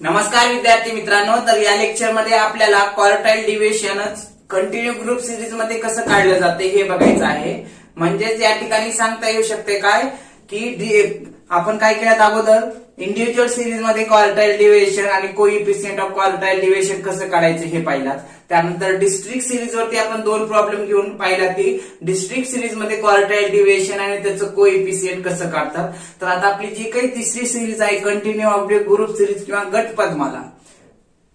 नमस्कार विद्यार्थी मित्रांनो, तर या लेक्चर मध्ये आपल्याला quartile division continue group series मध्ये कसं काढलं जाते हे बघायचं आहे. म्हणजेच या ठिकाणी सांगता येऊ शकते काय की आपण काय केलं अगोदर इंडिव्हिज्युअल सिरीज मध्ये क्वार्टाईल डिव्हिजन आणि कोइफिशिएंट ऑफ क्वार्टाईल डिव्हिजन कसं काढायचं हे पाहिलं. त्यानंतर डिस्ट्रिक्ट सिरीज वरती आपण दोन प्रॉब्लेम घेऊन पाहिला की डिस्ट्रिक्ट सिरीज मध्ये क्वार्टाईल डिव्हिजन आणि त्याचं कोइफिशिएंट कसं काढतात. तर आता आपली जी काही तिसरी सिरीज आहे कंटिन्यू ऑब्जेक्ट ग्रुप सिरीज किंवा गट पद्माला,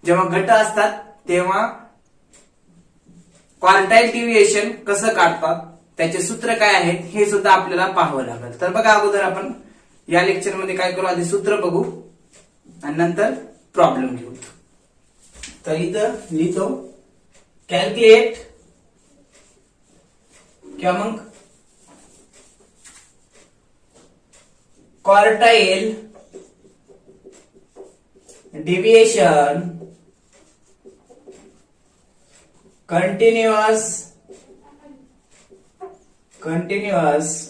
जेव्हा गट असतात तेव्हा क्वार्टाईल डिव्हिजन कसं काढतात, त्याचे सूत्र काय आहेत हे सुद्धा आपल्याला पाहावं लागेल. तर बघा, अगोदर आपण या लेक्चर मध्ये काय करू, आधी सूत्र बघू आणि नंतर प्रॉब्लेम घेऊ. तर इथं लिहितो कॅल्क्युलेट किंवा मग quartile division continuous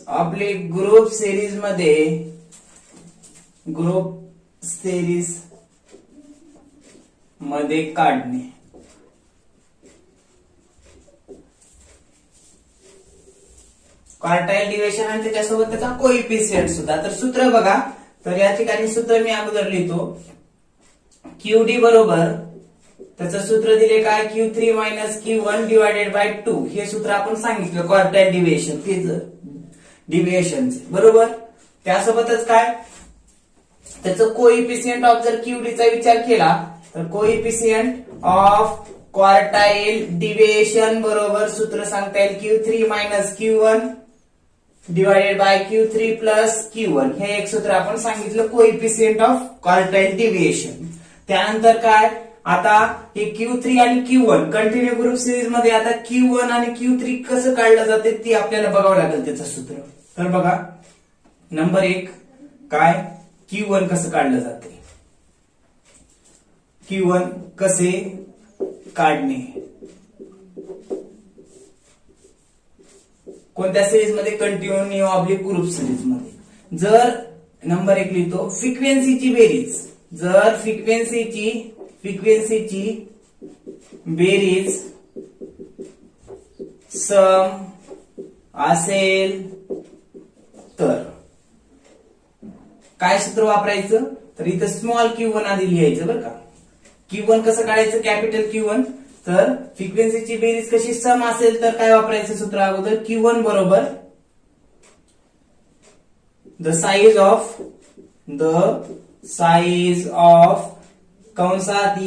oblique group series मध्ये काढणे. क्वार्टाईल डिव्हिजन आणि त्याच्यासोबत त्याचा कोइफिशिएंट सुद्धा. तर सूत्र बघा, तर या ठिकाणी सूत्र मी अगोदर लिहितो. क्यूडी बरोबर त्याचं सूत्र दिले काय, Q3 minus Q1 divided by 2. हे सूत्र आपण सांगितलं क्वार्टाईल डिव्हिजनचे बरोबर. त्यासोबतच काय, त्याचं कोइफिशिएंट ऑफ जर क्यूडीचा विचार केला तर कोइफिशिएंट ऑफ क्वार्टाईल डिव्हिजन बरोबर सूत्र सांगता येईल Q3 minus Q1 divided bye Q3 plus Q1. हे एक सूत्र आपण सांगितलं कोइफिशिएंट ऑफ क्वार्टाईल डिव्हिजन. त्यानंतर काय, आता हे Q3 आणि Q1 कंटिन्यू ग्रुप सिरीज मध्ये आता Q1 आणि Q3 कसं काढलं जाते ते आपल्याला बघावं लागेल त्याचं सूत्र. तर बघा, नंबर 1 काय, Q1 कसं काढलं जाते, Q1 कसे काढणे, कोणत्या सिरीज मध्ये, कंटिन्यू ऑब्लिक ग्रुप सिरीज मध्ये. जर नंबर 1 लिहितो फ्रिक्वेन्सीची बेरीज, जर फ्रिक्वेन्सीची बेरीज सम असेल तर काय सूत्र वापरायचं, तर इथं स्मॉल Q1 आधी लिहायचं बरं का. Q1 कसं काढायचं, कॅपिटल Q1. तर फ्रिक्वेन्सीची बेरीज कशी सम असेल तर काय वापरायचं सूत्र, अगोदर Q1 बरोबर द साइज ऑफ कंसात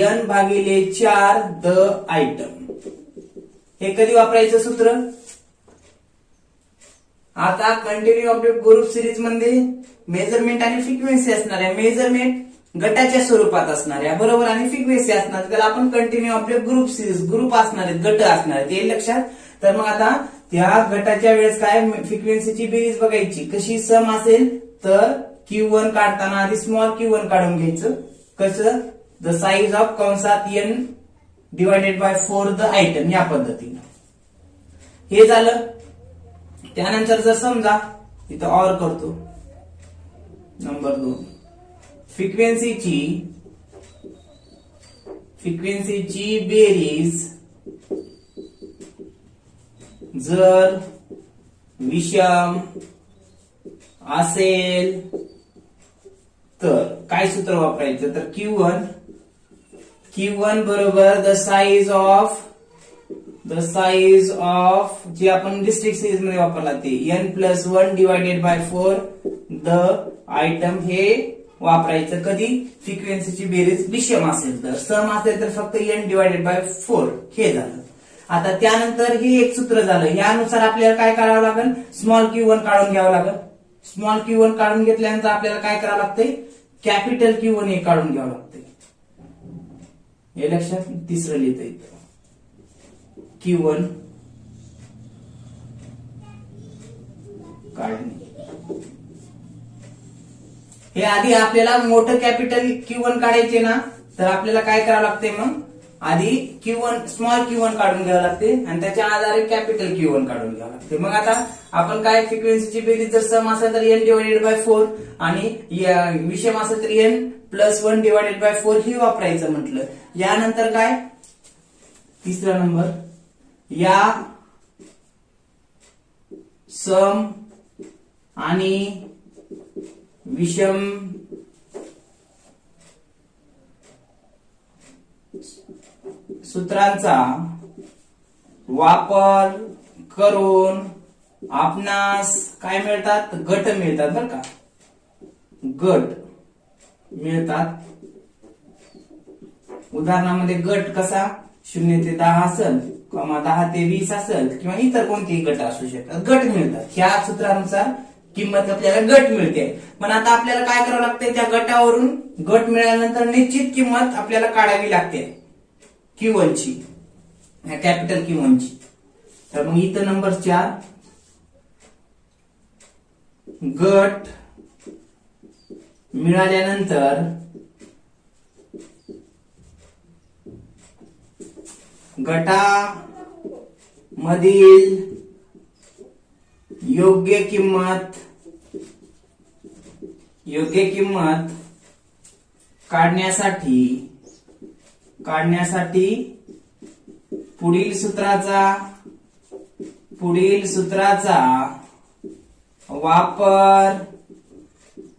n भागिले 4 द आयटम. हे कधी वापरायचं सूत्र, आता कंटिन्यू ऑब्जेक्ट ग्रुप सिरीज मध्ये मेजरमेंट आणि फ्रिक्वेन्सी असणार आहे. मेजरमेंट गटाच्या स्वरूपात असणार आहे बरोबर, आणि फ्रिक्वेन्सी असणार, त्याला आपण continue object group series, group असणार आहेत, गट असणार आहेत, हे लक्षात. तर मग आता त्या गटाच्या वेळेस काय, फ्रिक्वेन्सीची बेरीज बघायची कशी सम असेल तर Q1 काढताना आधी स्मॉल Q1 काढून घ्यायचं. कसं, द साइज ऑफ कंसात n divided by 4 the item, या पद्धतीने. हे झालं. त्यानंतर जर समजा इथं ऑर करतो, नंबर 2 फ्रिक्वेन्सीची बेरीज जर विषम असेल तर काय सूत्र वापरायचं, तर Q1 बरोबर द साइज ऑफ जे आपण डिस्ट्रिक्ट सिरीज मध्ये वापरला ते n+1 divided by 4 the item. हे वापरायचं कधी, फ्रिक्वेन्सीची बेरीज विषम असेल तर. सम असेल तर फक्त n डिवायडेड बाय 4. हे झालं. आता त्यानंतर हे एक सूत्र झालं. यानुसार आपल्याला काय करावं लागेल, स्मॉल Q1 काढून घ्यावं लागेल. स्मॉल Q1 काढून घेतल्यानंतर आपल्याला काय करावं लागतंय, कॅपिटल Q1 हे काढून घ्यावं लागतंय. हे लक्षात. तिसरं लिहिता येतं Q1 काढणे. हे आधी आपल्याला मोठं कॅपिटल Q1 काढायचे ना, तर आपल्याला काय करावं लागतंय, मग आधी Q1 स्मॉल Q1 काढून घ्यावं लागते आणि त्याच्या आधारे कॅपिटल Q1 काढून घ्यावं लागते. मग आता आपण काय फ्रिक्वेन्सीची बेरीज जर सम असेल तर n डिवाइडेड बाय 4 आणि विषम असेल तर n+1 डिवाइडेड बाय 4 ही वापरायचं म्हटलं. यानंतर काय तिसरा नंबर या सम आणि विषम सूत्रांचा वापर करून आपणास काय मिळतात गट मिळतात बरं का गट मिळतात. उदाहरणामध्ये गट कसा 0 ते 10 असेल किंवा 10 ते 20 असेल किंवा इतर कोणतेही गट असू शकतात गट मिळतात. ह्या सूत्रानुसार किंमत आपल्याला गट मिळते. पण आता आपल्याला काय करावं लागते त्या गटावरून गट मिळाल्यानंतर निश्चित किंमत आपल्याला काढावी लागते Q1 ची कॅपिटल Q1 ची. तर मग इथं नंबर 4 गट मिळाल्यानंतर गटामधील योग्य किंमत काढण्यासाठी पुढील सूत्राचा वापर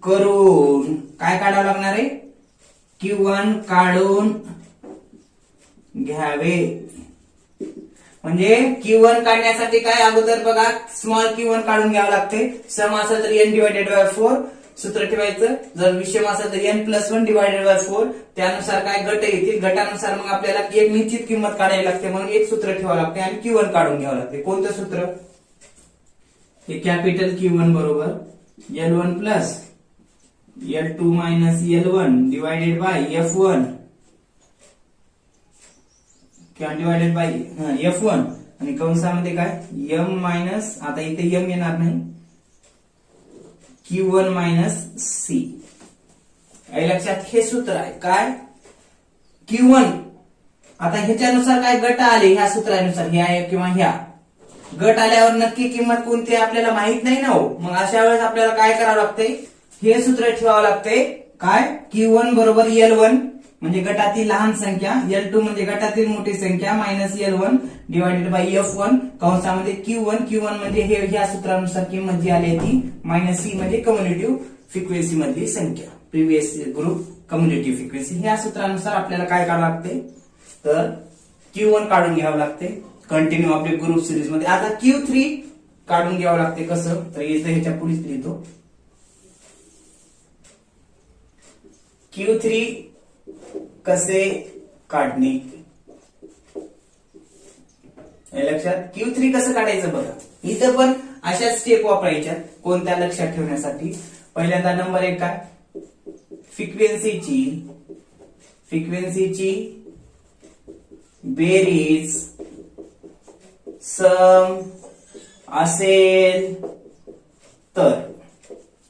करून काय काढावं लागणार आहे Q1 काढून घ्यावे. म्हणजे Q1 काढण्यासाठी काय अगोदर बघा स्मॉल Q1 काढून घ्यावं लागते. सम असेल तर n डिवाइडेड बाय 4 सूत्र ठेवायचं. जर विषम असेल तर n+1 डिवाइडेड बाय 4 त्यानुसार काय गट येतील. गटानुसार मग आपल्याला एक निश्चित किंमत काढावी लागते म्हणून एक सूत्र ठेवावं लागते आणि Q1 काढून घ्यावं लागते. कोणतं सूत्र हे कॅपिटल Q1 बरोबर L1 plus L2 minus L1 divided by F1 किंवा डिवाइडेड बाय F1 आणि कंसामध्ये काय M मायनस आता इथे M येणार नाही Q1 मायनस C. या लक्षात हे सूत्र आहे काय Q1. आता ह्याच्यानुसार काय गट आले ह्या सूत्रानुसार ह्या किंवा ह्या गट आल्यावर नक्की किंमत कोणती आपल्याला माहित नाही ना हो. मग अशा वेळेस आपल्याला काय करावं लागतंय हे सूत्र ठेवावं लागतंय काय Q1 बरोबर L1 म्हणजे गटातील लहान संख्या L2 म्हणजे गटातील मोठी संख्या minus L1 divided by F1 कंसामध्ये Q1 म्हणजे हे ह्या सूत्रानुसार किंमत जी आली ती मायनस C म्हणजे कम्युनिटिव्ह फ्रिक्वेन्सी मधली संख्या प्रिव्हियस ग्रुप कम्युनिटिव्ह फ्रिक्वेन्सी. ह्या सूत्रानुसार आपल्याला काय करावं लागते तर Q1 काढून घ्यावं लागते कंटिन्यू आपले ग्रुप सिरीज मध्ये. आता Q3 काढून घ्यावं लागते कसं तर इथं ह्याच्या पुढेच लिहितो Q3 कसे काढणे. लक्षात Q3 कसं काढायचं बघा. इथं पण अशा स्टेप वापरायच्या कोणत्या लक्षात ठेवण्यासाठी. पहिल्यांदा नंबर 1 काय फ्रिक्वेन्सीची बेरीज सम असेल तर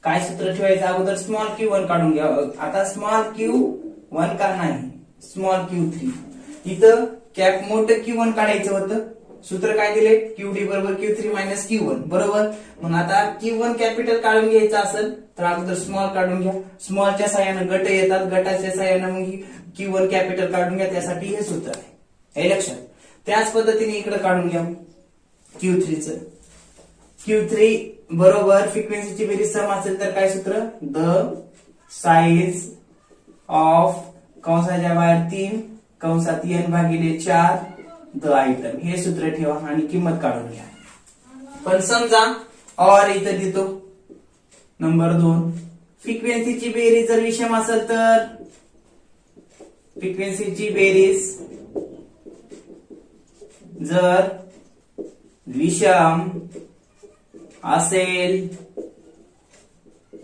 काय सूत्र ठेवायचं अगोदर स्मॉल Q1 काढून घ्या. आता स्मॉल Q1 का नाही स्मॉल Q3 इथं कॅप मोठं Q1 काढायचं होतं. सूत्र काय दिले QD बरोबर Q3 मायनस Q1 बरोबर. मग आता Q1 कॅपिटल काढून घ्यायचं असेल तर अगोदर स्मॉल काढून घ्या. स्मॉलच्या साह्यानं गट येतात गटाच्या साह्यानं मग Q1 कॅपिटल काढून घ्या. त्यासाठी हे सूत्र आहे हे लक्षात. त्याच पद्धतीने इकडे काढून घ्या Q3 बरोबर फ्रिक्वेन्सीची बेरीज सम असेल तर काय सूत्र द साइज ऑफ कंसाच्या बाहेर 3 कंसात n भागिले 4 द आयटम हे सूत्र ठेवा आणि किंमत काढून घ्या. पण समजा और इथं देतो नंबर 2 फ्रिक्वेन्सीची बेरीज जर विषम असेल तर फ्रिक्वेन्सीची बेरीज जर विषम असेल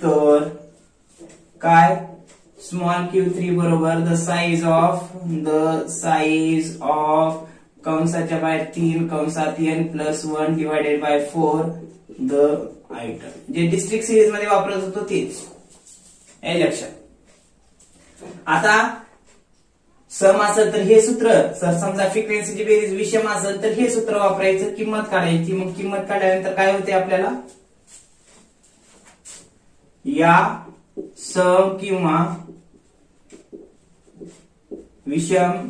तर काय स्मॉल Q3 बरोबर द साइज ऑफ कंसाच्या बाहेर 3 कंसात n+1 divided by 4 the item जे डिस्ट्रिक्ट सिरीज मध्ये वापरत होतो तेच हे लक्षात. आता सम असेल तर हे सूत्र, समजा फ्रिक्वेन्सीची बेरीज विषम असेल तर हे सूत्र वापरायचं, किंमत काढायची. मग किंमत काढल्यानंतर काय होते आपल्याला, या सम किंवा विषम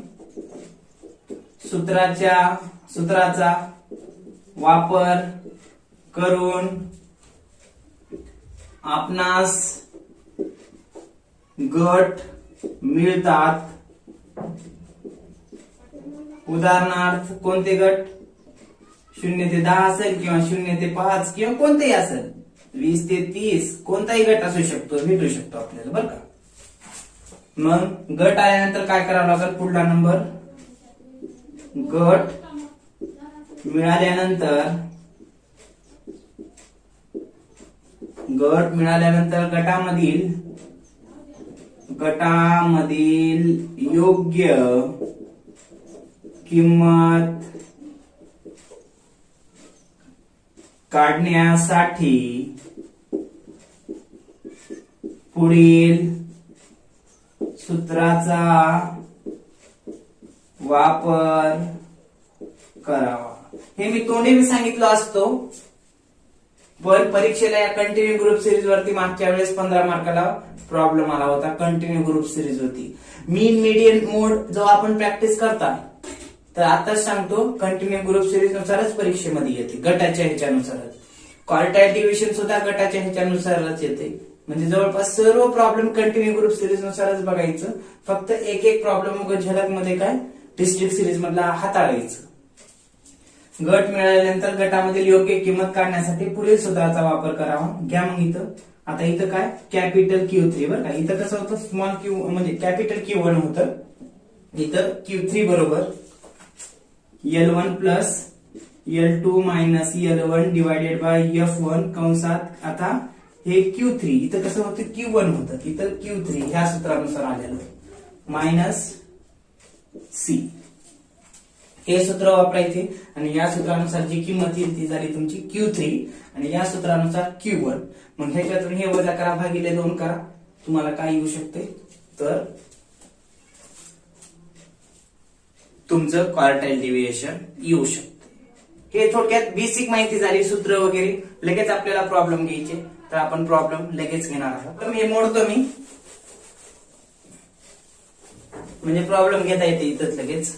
सूत्राचा वापर करून आपणास गट मिळतात. उदाहरणार्थ कोणते गट, 0 ते 10 असेल किंवा 0 ते 5 किंवा कोणतेही असेल, 20 ते 30 कोणताही गट असू शकतो, भेटू शकतो आपल्याला बरं का. मग गट आल्यानंतर काय करावं लागेल, पुढला नंबर, गट मिळाल्यानंतर गटामधील योग्य किंमत काढण्यासाठी पुढील सूत्राचा वापर करावा. हे मी तोंडी सांगितलं असतो, पण परीक्षेला या कंटिन्यू ग्रुप सिरीज वरती मागच्या वेळेस 15 मार्काला प्रॉब्लेम आला होता. कंटिन्यू ग्रुप सिरीज होती. मीन मीडियन मोड जो आपण प्रॅक्टिस करता, तर आताच सांगतो कंटिन्यू ग्रुप सिरीज नुसारच परीक्षेमध्ये येते, गटाच्या ह्याच्यानुसारच. क्वार्टाईल डिव्हिजन सुद्धा गटाच्या ह्याच्यानुसारच येते. म्हणजे जवळपास सर्व प्रॉब्लेम कंटिन्यू ग्रुप सिरीज नुसारच बघायचं. फक्त एक प्रॉब्लेम झलक मध्ये काय डिस्ट्रिक्ट सिरीज मधला हाताळायचं. गट मिळाल्यानंतर गटामधील योग्य किंमत काढण्यासाठी पुढील सूत्राचा वापर करावा. घ्या मग इथं, आता इथं काय कॅपिटल Q3 बरं का. इथं कसं होतं, स्मॉल क्यू म्हणजे कॅपिटल Q1 होतं. इथं Q3 बरोबर L1 plus L2 minus L1 divided by F1 कंसात. आता हे Q3 इथं कसं होतं, Q1 होतं, इथं Q3 ह्या सूत्रानुसार आलेलं मायनस C. हे सूत्र वापरायचे आणि या सूत्रानुसार जी किंमत येईल ती झाली तुमची Q3 आणि या सूत्रानुसार Q1. मग ह्याच्यातून हे वजा करा, भागिले 2 करा, तुम्हाला काय येऊ शकते, तर तुमचं क्वार्टाईल डिव्हिएशन येऊ शकते. हे थोडक्यात बेसिक माहिती झाली, सूत्र वगैरे. लगेच आपल्याला प्रॉब्लेम घ्यायचे, तर आपण प्रॉब्लेम लगेच घेणार आहोत. तर हे मोडतो मी, म्हणजे प्रॉब्लेम घेता येते इथंच लगेच.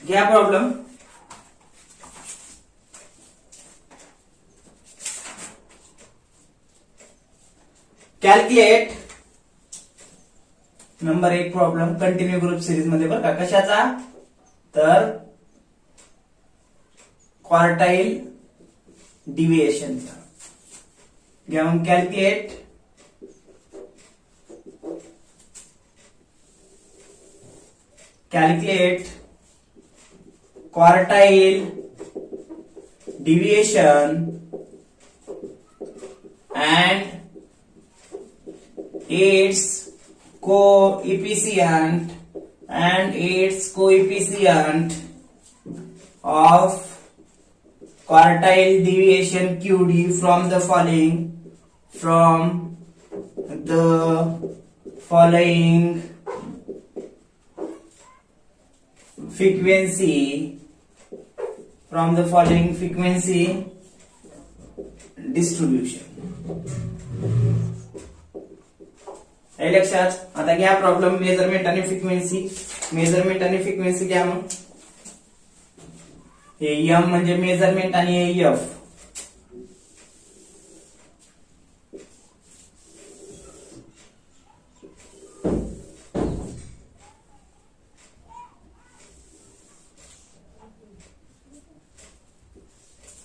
घ्या problem. Calculate number 1 problem continue group series मध्ये बरं का. कशाचा, तर क्वार्टाईल डिव्हिएशनचा. घ्या मग calculate quartile deviation and its coefficient of quartile deviation QD from the following frequency distribution. हे लक्षात. आता घ्या प्रॉब्लेम मेजरमेंट आणि फ्रिक्वेन्सी घ्या. मग हे M म्हणजे मेजरमेंट आणि हे F.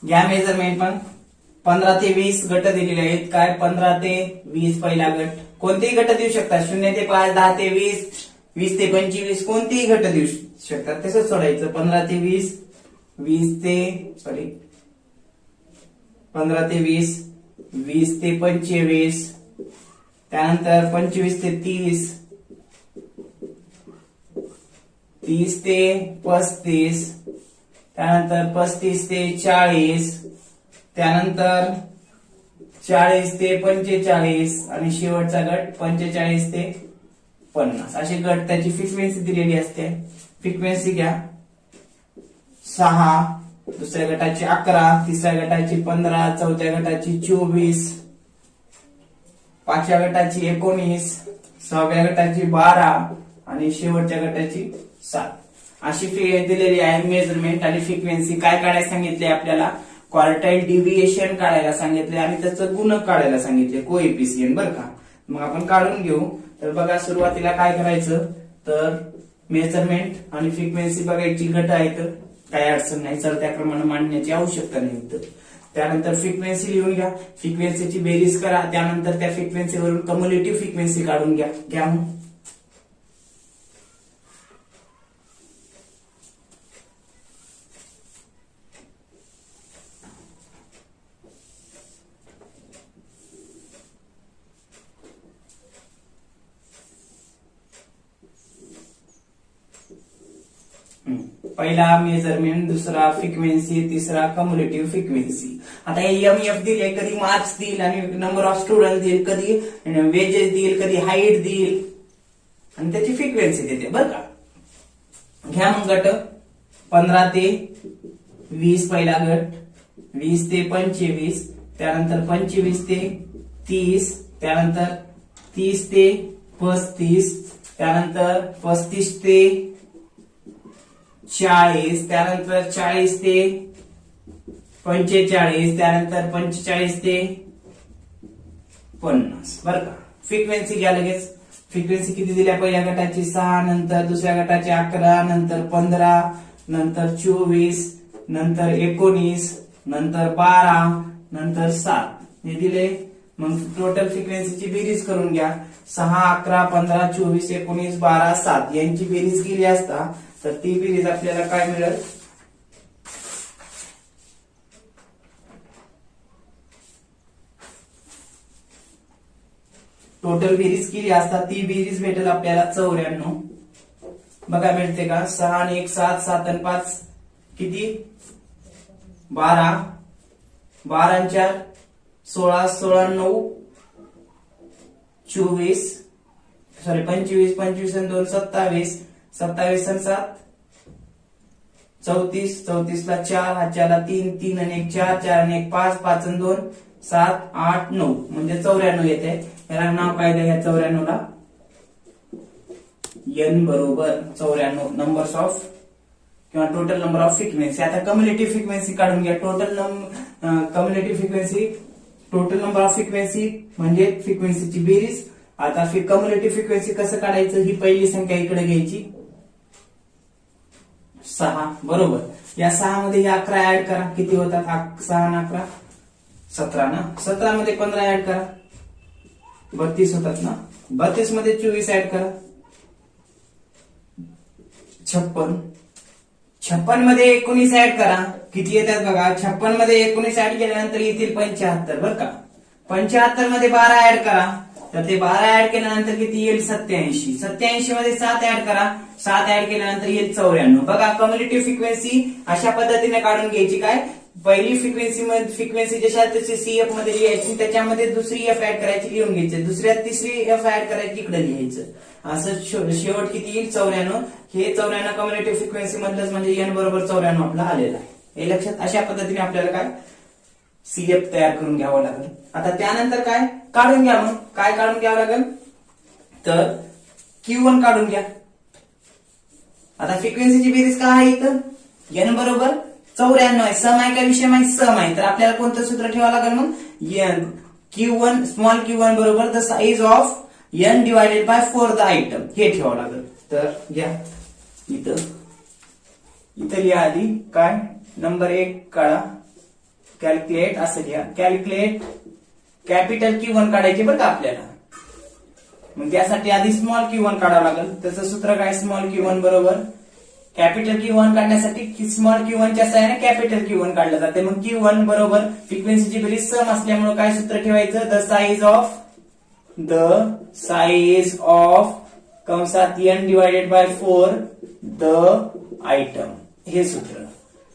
घ्या मेजरमेंट. पण 15 ते 20 गट दिलेले आहेत. काय 15 ते 20 पहिला गट. कोणतेही गट देऊ शकतात, 0 ते 5, 10 ते 20, 20 ते 25, कोणतेही गट देऊ शकतात. तसंच सोडायचं. 15 ते 20, 20 ते 15 ते 20, 20 ते 25, त्यानंतर 25 ते 30, 30 ते 35, त्यानंतर 35 ते 40, त्यानंतर 40 ते 45 आणि शेवटचा गट 45 ते 50. असे गट त्याची फ्रिक्वेन्सी दिलेली असते. फ्रिक्वेन्सी घ्या 6, दुसऱ्या गटाची 11, तिसऱ्या गटाची 15, चौथ्या गटाची 24, पाचव्या गटाची 19, सहाव्या गटाची 12 आणि शेवटच्या गटाची 7. अशी दिलेली आहे मेजरमेंट आणि फ्रिक्वेन्सी. काय काढायला सांगितले आपल्याला? क्वार्टाईल डिव्हिएशन काढायला सांगितले आणि त्याचं गुणक काढायला सांगितले, कोएफिशियंट. बरं का? मग आपण काढून घेऊ. तर बघा, सुरुवातीला काय करायचं, तर मेजरमेंट आणि फ्रिक्वेन्सी बघायची. गट आहेत, काही अडचण नाही, तर त्याप्रमाणे मांडण्याची आवश्यकता नाही. त्यानंतर फ्रिक्वेन्सी लिहून घ्या, फ्रिक्वेन्सीची बेरीज करा, त्यानंतर त्या फ्रिक्वेन्सीवरून कम्युलेटिव्ह फ्रिक्वेन्सी काढून घ्या. पहिला मेजरमेंट, दुसरा फ्रिक्वेन्सी, तिसरा कम्युलेटिव्ह फ्रिक्वेन्सी. आता एमएफ दिले, कधी मार्क्स देईल आणि नंबर ऑफ स्टुडंट देईल, कधी वेजेस देईल, कधी हाईट देईल आणि त्याची फ्रिक्वेन्सी देते. बरं का? घ्या मग गट 15 ते 20 पहिला गट, 20 ते 25, त्यानंतर 25 ते 30, त्यानंतर 30 ते 35, त्यानंतर 35 ते 40, त्यानंतर 40 ते 45, त्यानंतर 45 ते 50. बरं का? फ्रिक्वेन्सी घ्या लगेच. फ्रिक्वेन्सी किती दिल्या? पहिल्या गटाची 6, नंतर दुसऱ्या गटाची 11, नंतर 15, नंतर 24, नंतर 19, नंतर 12, नंतर 7 हे दिले. मग टोटल फ्रिक्वेन्सीची बेरीज करून घ्या. 6, 11, 15, 24, 19, 12, 7 यांची बेरीज केली असता तर ती बेरीज आपल्याला काय मिळेल? टोटल बेरीज केली असता ती बेरीज भेटेल आपल्याला 94. बघा मिळते का? 6 आणि 1 7, 7 आणि 5 किती? 12, 12 आणि 4 16, 16 आणि 9 24, 25, 25 आणि 2 27, 27 आणि 7 34, 34 ला 4, हा 4 ला 3, 3 आणि 1 4, 4 आणि 1 5, 5 आणि 2 7, 8, 9 म्हणजे 94 येते. याला नाव काय द्या? 94 ला n बरोबर 94 नंबर्स ऑफ किंवा टोटल नंबर ऑफ फ्रिक्वेन्सी. आता कम्युलेटिव्ह फ्रिक्वेन्सी काढून घ्या. Cumulative frequency, total number of frequency म्हणजे फ्रिक्वेन्सीची बेरीज. आता कम्युलेटिव्ह फ्रिक्वेन्सी कसं काढायचं? ही पहिली संख्या इकडे घ्यायची 6 बरोबर. या 6 मध्ये 11 ऍड करा. किती होतात? 6 आणि 11 17 ना. 17 मध्ये 15 ऍड करा, 32 होतात ना. 32 मध्ये 24 ऍड करा, 56. 56 मध्ये 19 ऍड करा. किती येतात बघा? 56 मध्ये 19 ऍड केल्यानंतर येतील 75. बरं का? 75 मध्ये 12 ऍड करा, तर ते 12 ऍड केल्यानंतर किती येईल? 87. 87 मध्ये 7 ऍड करा, 7 ऍड केल्यानंतर येईल 94. बघा, कम्युलेटिव्ह फ्रिक्वेन्सी अशा पद्धतीने काढून घ्यायची. काय? पहिली फ्रिक्वेन्सी जशा तशी सीएफ मध्ये लिहायची, त्याच्यामध्ये दुसरी एफ ऍड करायची, लिहून घ्यायची, दुसऱ्यात तिसरी एफ ऍड करायची, इकडे लिहायचं. असं शेवट किती येईल? 94. हे 94 कम्युलेटिव्ह फ्रिक्वेन्सी मधलंच म्हणजे एन बरोबर 94 आपला आलेला आहे. हे लक्षात. अशा पद्धतीने आपल्याला काय सीएफ तयार करून घ्यावं लागेल. आता त्यानंतर काय काढून घ्या? मग काय काढून घ्यावं लागेल? तर Q1 काढून घ्या. आता फ्रिक्वेन्सीची बेरीज काय आहे इथं? एन बरोबर 94 आहे. सम आहे का विषम आहे? सम आहे. तर आपल्याला कोणतं सूत्र ठेवावं लागेल? मग Q1 स्मॉल Q1 बरोबर the size of n divided by 4 the item, हे ठेवावं लागेल. तर घ्या इथं लिहा आधी काय नंबर 1 काढा, कॅल्क्युलेट असं घ्या. कॅल्क्युलेट कॅपिटल Q1 काढायचे बरं का आपल्याला. मग त्यासाठी आधी स्मॉल Q1 काढावं लागेल. त्याचं सूत्र काय? स्मॉल Q1 बरोबर कॅपिटल Q1 काढण्यासाठी स्मॉल Q1 च्या साहाय्याने कॅपिटल Q1 काढलं जाते. मग Q1 बरोबर फ्रिक्वेन्सीची बेरीज सम असल्यामुळे काय सूत्र ठेवायचं, द साइज ऑफ कंसात n divided by 4 the item, हे सूत्र.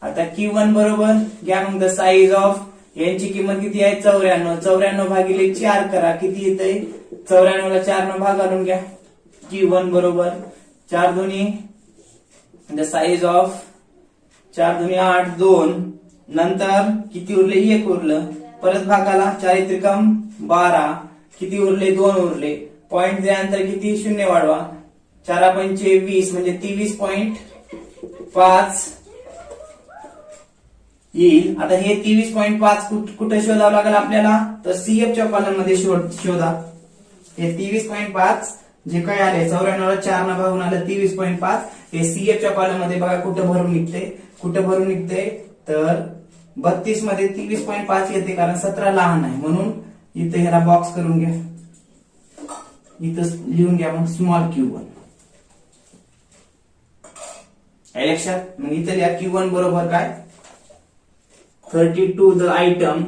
आता Q1 बरोबर घ्या मग द साइज ऑफ, यांची किंमत किती आहे 94, 94 भागिले 4 करा, किती येते 94 ला 4 न भाग घालून घ्या. Q1 बरोबर 4 दुनी द साइज ऑफ 4 दुनी 8 2, नंतर किती उरले 1 उरलं, परत भागाला 4 त्रिकम 12, किती उरले 2 उरले, पॉइंट दिल्यानंतर किती 0 वाढवा, 4 पंचे 20 म्हणजे 23.5 येईल. आता हे 23.5 कुठे शोधावं लागेल आपल्याला, तर CF च्या कॉलम मध्ये शोधा. हे 23.5 जे काय आले 94 ला 4 न भागून आलं 23.5, हे CF च्या कॉलम मध्ये बघा कुठे भरून निघते, तर 32 मध्ये 23.5 येते, कारण 17 लहान आहे म्हणून इथे ह्याला बॉक्स करून घ्या, इथं लिहून घ्या मग स्मॉल Q1. लक्षात, मग इथे लिहा Q1 बरोबर काय 32 द आयटम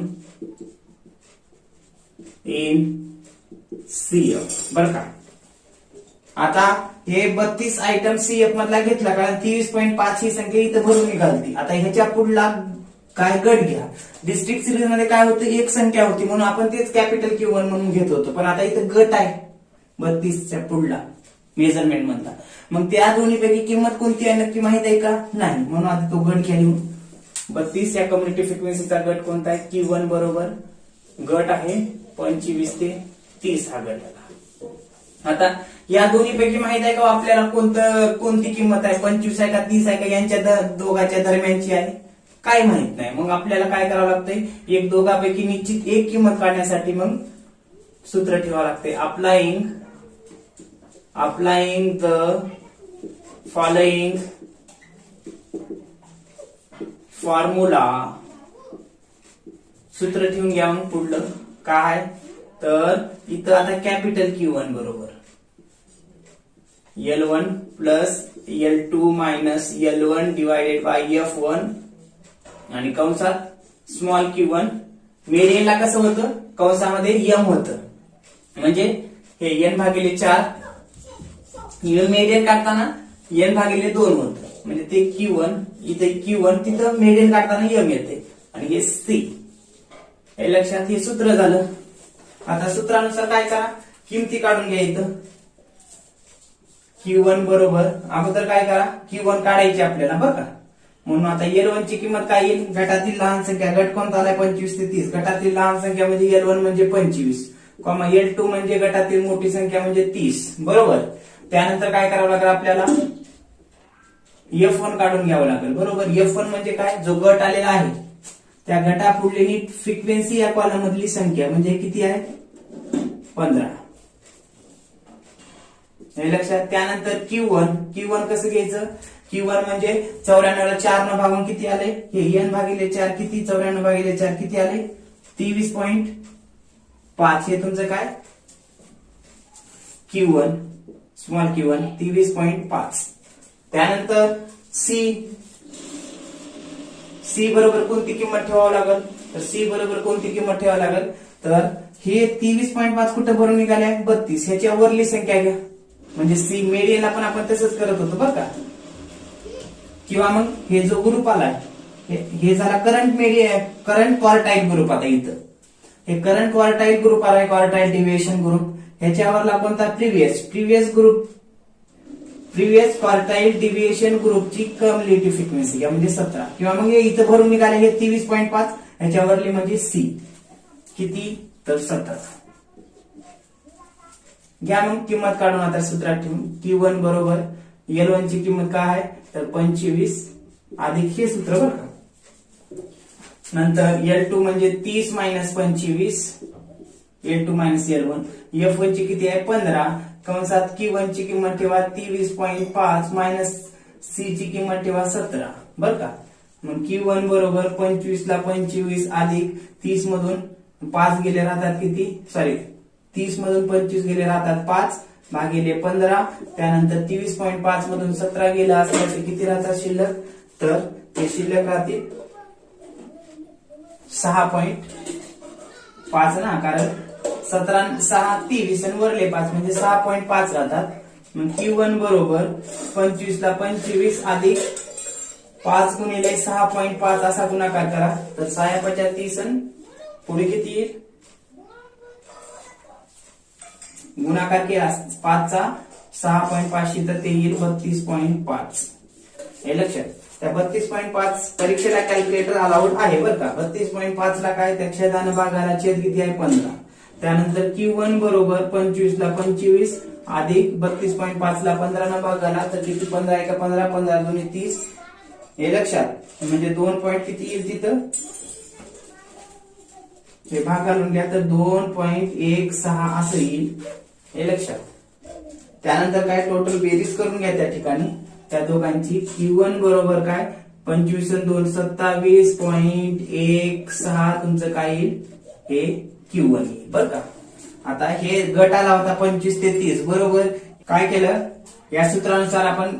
इन CF, बरं का. आता हे 32 आयटम CF मधला घेतला, कारण 23.5 ही संख्या इथं भरून निघालती. आता ह्याच्या पुढला काय गट घ्या. डिस्ट्रिक्ट सिरीज मध्ये काय होतं, एक संख्या होती म्हणून आपण तेच कॅपिटल Q1 म्हणून घेत होतो, पण आता इथं गट आहे 32 च्या पुढला मेजरमेंट मधला. मग त्या दोन्हीपैकी किंमत कोणती आहे नक्की माहित आहे का, नाही, म्हणून आता तो गट घ्या लिहून. 32 या कम्युनिटी फ्रिक्वेन्सीचा गट कोणता आहे, Q1 बरोबर गट आहे 25 ते 30 हा गट. आता या दोन्हीपैकी माहित आहे का आपल्याला कोणती किंमत आहे, 25 आहे का 30 आहे का, यांच्या दोघांच्या दरम्यानची आहे, काय माहित नाही. मग आपल्याला काय करावं लागतंय, एक दोघांपैकी निश्चित एक किंमत काढण्यासाठी मग सूत्र ठेवावं लागते. अप्लाइंग द फॉलोइंग फॉर्म्युला, सूत्र ठेवून घ्या. मग पुढलं काय, तर इथं आता कॅपिटल Q1 बरोबर L1 plus L2 minus L1 divided by F1 आणि कंसात स्मॉल Q1. मेरियनला कसं होतं, कंसामध्ये M होतं, म्हणजे हे n भागिले 4, मेरियन काढताना n भागिले 2 होतं, म्हणजे ते Q1, इथे Q1, तिथं मेरियन काढताना M येते, आणि हे C. हे लक्षात, हे सूत्र झालं. आता सूत्रानुसार काय करा, किमती काढून घ्या. इथं Q1 बरोबर अगोदर काय करा, Q1 काढायची आपल्याला, बरं का. म्हणून आता L1 ची किंमत काय येईल, गटातील लहान संख्या, गट कोणता आलाय 25 ते 30, गटातील लहान संख्या म्हणजे L1 म्हणजे 25, L2 म्हणजे गटातील मोठी संख्या म्हणजे 30, बरोबर. त्यानंतर काय करावं लागेल आपल्याला, F1 काढून घ्यावं लागेल, बरोबर. F1 म्हणजे काय, जो गट आलेला आहे त्या गटापुढली फ्रिक्वेन्सी या कॉलम मधली संख्या, म्हणजे किती आहे 15, हे लक्षात. त्यानंतर Q1 कसं घ्यायचं, Q1 म्हणजे 94 ला 4 न भागून किती आले, हे n भागिले 4, किती 94 भागिले 4 किती आले 23.5, हे तुमचं काय Q1 स्मॉल Q1 23.5. त्यानंतर C बरोबर कोणती किंमत ठेवावं लागेल, तर C बरोबर कोणती किंमत ठेवावी लागेल, तर हे 23.5 कुठं भरून निघाले 32, ह्याच्या वरली संख्या घ्या, म्हणजे C मेडियनला पण आपण तसंच करत होतो, बरं का. किंवा मग हे जो ग्रुप आलाय हे झाला करंट क्वार्टाईल ग्रुप. आता इथं हे करंट क्वार्टाईल ग्रुप आलाय, क्वार्टाईल डिव्हिएशन ग्रुप, ह्याच्यावरला कोणता प्रिव्हियस क्वार्टाईल डिव्हिएशन ग्रुपची कम्युलेटिव्ह फ्रिक्वेन्सी घ्या, म्हणजे 17. किंवा मग हे इथं भरून निघाले हे 23.5, ह्याच्यावरली म्हणजे C किती, तर 17. घ्या मग किंमत काढून आता सूत्रात ठेवून. Q1 बरोबर L1 ची किंमत काय आहे, तर 25 अधिक हे सूत्र, बरं का. नंतर L2 म्हणजे 30 minus 25, L2 minus L1. F1 ची किती आहे 15, कंसात Q1 ची किंमत ठेवा 23.5 मायनस C ची किंमत ठेवा 17, बरं का. मग Q1 बरोबर 25 ला 25 अधिक 30 मधून 5 गेले राहतात किती, 30 मधून 25 गेले राहतात 5, भागिले 15, त्यानंतर 23.5 मधून 17 गेला असल्यास किती राहतात शिल्लक, तर ते शिल्लक राहतील 6.5 ना, कारण 17 6 23 आणि वरले 5 म्हणजे 6.5 राहतात. मग Q1 बरोबर 25 ला 25 अधिक 5 गुणिले 6.5 असा गुणाकार करा, तर 6×5 आणि पुढे किती येईल, गुणाकार केला 5 चा 6.5 तर ते येईल 32.5. हे लक्षात. त्या 32.5 परीक्षेला कॅल्क्युलेटर अलाउड आहे बरं का. 32.5 ला काय, त्या छेदानं भागाला छेद किती आहे 15. त्यानंतर Q1 बरोबर 25 ला 25 अधिक 32.5 ला 15 न भागाला, तर किती 15 आहे का 15, 15 दुनी 30. हे लक्षात. म्हणजे 2 पॉईंट किती येईल तिथं, हे भागालून घ्या तर 2.16 असं येईल. हे लक्षात. त्यानंतर काय, टोटल बेरीज करून घ्या त्या ठिकाणी त्या दोघांची. Q1 बरोबर काय 25 आणि 2 27.16 तुमचं काय येईल, हे Q1 येईल बरं का. आता हे गट आला होता 25 ते 30 बरोबर. काय केलं, या सूत्रानुसार आपण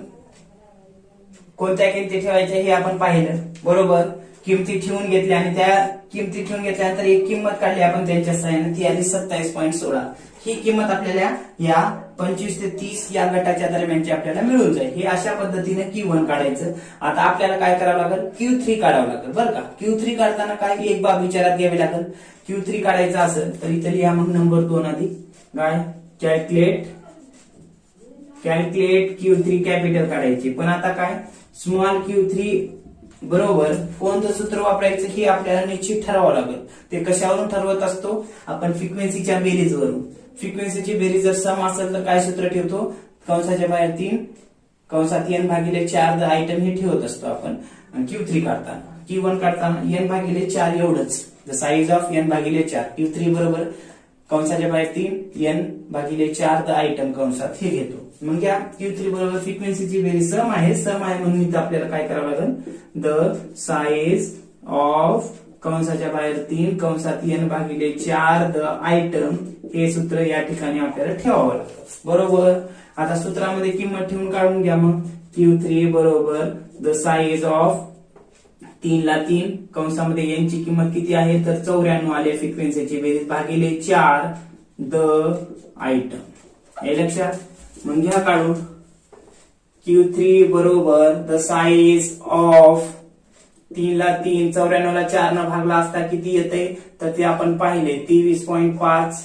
कोणत्या किमती ठेवायच्या हे आपण पाहिलं बरोबर. किमती ठेवून घेतल्या आणि त्या किमती ठेवून घेतल्यानंतर एक किंमत काढली आपण त्यांच्या सहाय्याने, ती आली 27.16. ही किंमत आपल्याला या 25 ते 30 या गटाच्या दरम्यानची आपल्याला मिळून जाईल. हे अशा पद्धतीने Q1 काढायचं. आता आपल्याला काय करावं लागेल, Q3 काढावं लागेल बरं का. Q3 काढताना काय, एक बाब विचारात घ्यावी लागेल. Q3 काढायचं असेल तर इथे लिहा मग नंबर 2 आधी काय, कॅल्क्युलेट Q3 कॅपिटल काढायची. पण आता काय, स्मॉल Q3 बरोबर कोणतं सूत्र वापरायचं हे आपल्याला निश्चित ठरवावं लागेल. ते कशावरून ठरवत असतो आपण, फ्रिक्वेन्सीच्या बेरीजवरून. फ्रिक्वेन्सीची बेरीज जर सम असेल तर काय सूत्र ठेवतो, कंसाच्या बाहेर 3 कंसात n/4 आयटम हे ठेवत असतो आपण. Q3 काढताना, Q1 काढताना n/4 एवढंच, the size of n/4. Q3 बरोबर कंसाच्या बाहेर 3 n/4 द आयटम कंसात हे घेतो. मग या Q3 बरोबर फ्रिक्वेन्सीची बेरीज सम आहे म्हणून इथं आपल्याला काय करावं लागेल, द साइज ऑफ कंसाच्या बाहेर 3 कंसात n/4 द आयटम हे सूत्र या ठिकाणी आपल्याला ठेवावं लागतं बरोबर. आता सूत्रामध्ये किंमत ठेवून काढून घ्या मग. Q3 बरोबर द साइज ऑफ 3 ला 3 कंसामध्ये n ची किंमत किती आहे तर 94 आले, फ्रिक्वेन्सीची बेरीज भागिले 4 द आयटम. हे लक्षात. मग घ्या काढून. Q3 बरोबर द साइज ऑफ 3 ला 3 94 ला 4 न भागला असता किती येते तर ते आपण पाहिले 23.5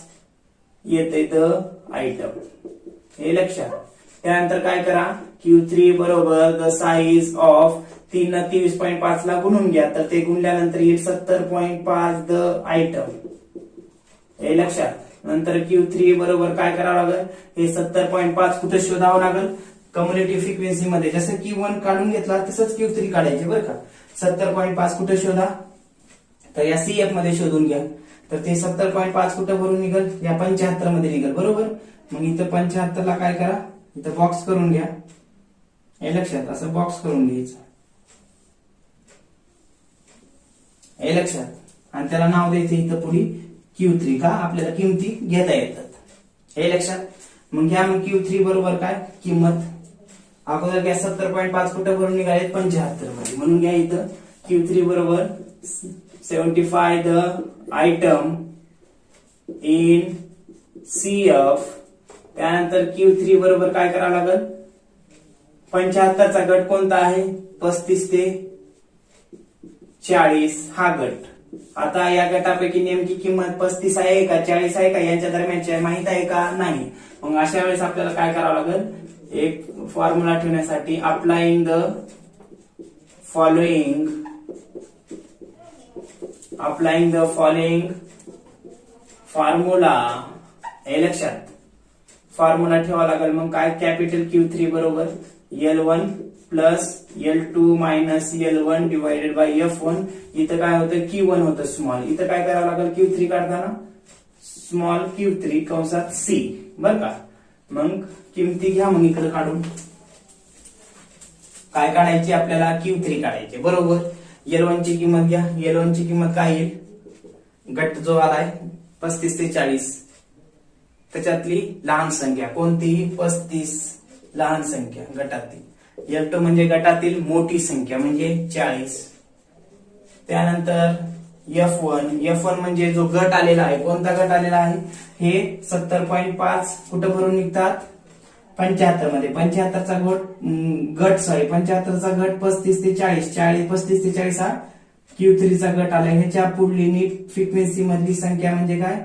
येते द आयटम. हे लक्षात. त्यानंतर काय करा, Q3 बरोबर द साइज ऑफ 3 न 23.5 ला गुणून घ्या, तर ते गुणल्यानंतर येईल 70.5 द आयटम. हे लक्षात. नंतर Q3 बरोबर काय करावं लागेल, हे 70.5 कुठे शोधावं लागेल, कम्युनिटी फ्रिक्वेन्सी मध्ये. जसं Q1 काढून घेतला तसंच Q3 काढायचे बरं का. 70.5 कुठे शोधा, तर या CF मध्ये शोधून घ्या. तर ते 70.5 कुठं भरून निघेल, या 75 मध्ये निघेल बरोबर. मग इथं 75 ला काय करा, इथं बॉक्स करून घ्या. हे लक्षात, असं बॉक्स करून घ्यायचं. हे लक्षात. आणि त्याला नाव द्यायचं इथं पुढे Q3 का, आपल्याला किमती घेता येतात. हे लक्षात. मग घ्या मग Q3 बरोबर काय किंमत, अगोदर घ्या 70.5 कुठं भरून निघाले 75 मध्ये, म्हणून घ्या इथं Q3 बरोबर 75 द आयटम इन CF. त्यानंतर Q3 बरोबर काय करावं लागेल, 75 चा गट कोणता आहे, 35 ते 40 हा गट. आता या गटापैकी नेमकी किंमत 35 आहे का 40 आहे का यांच्या दरम्यानची माहित आहे का नाही. मग अशा वेळेस आपल्याला काय करावं लागेल, एक फॉर्म्युला ठेवण्यासाठी अप्लाइंग द फॉलोइंग फॉर्म्युला. हे लक्षात. फॉर्म्युला ठेवावा लागेल. मग काय, कॅपिटल Q3 बरोबर L1 plus L2 minus L1 divided by F1. इथं काय होतं, Q1 होतं स्मॉल. इथं काय करावं लागेल, Q3 काढताना स्मॉल Q3 कंसात C बर का. मग किमती घ्या मग इकडे काढून. काय काढायची आपल्याला, Q3 काढायचे बरोबर. L1 ची किंमत घ्या. L1 ची किंमत काय येईल, गट जो आलाय 35 ते 40 त्याच्यातली लहान संख्या कोणती 35 लहान संख्या गटातील. L2 म्हणजे गटातील मोठी संख्या म्हणजे 40. त्यानंतर F1 म्हणजे जो गट आलेला आहे, कोणता गट आलेला आहे, हे 70.5 कुठं भरून निघतात 75 मध्ये. 75चा गट 35 ते 40, 35 ते 40 हा Q3 चा गट आला. ह्याच्या पुढली फ्रिक्वेन्सी मधली संख्या म्हणजे काय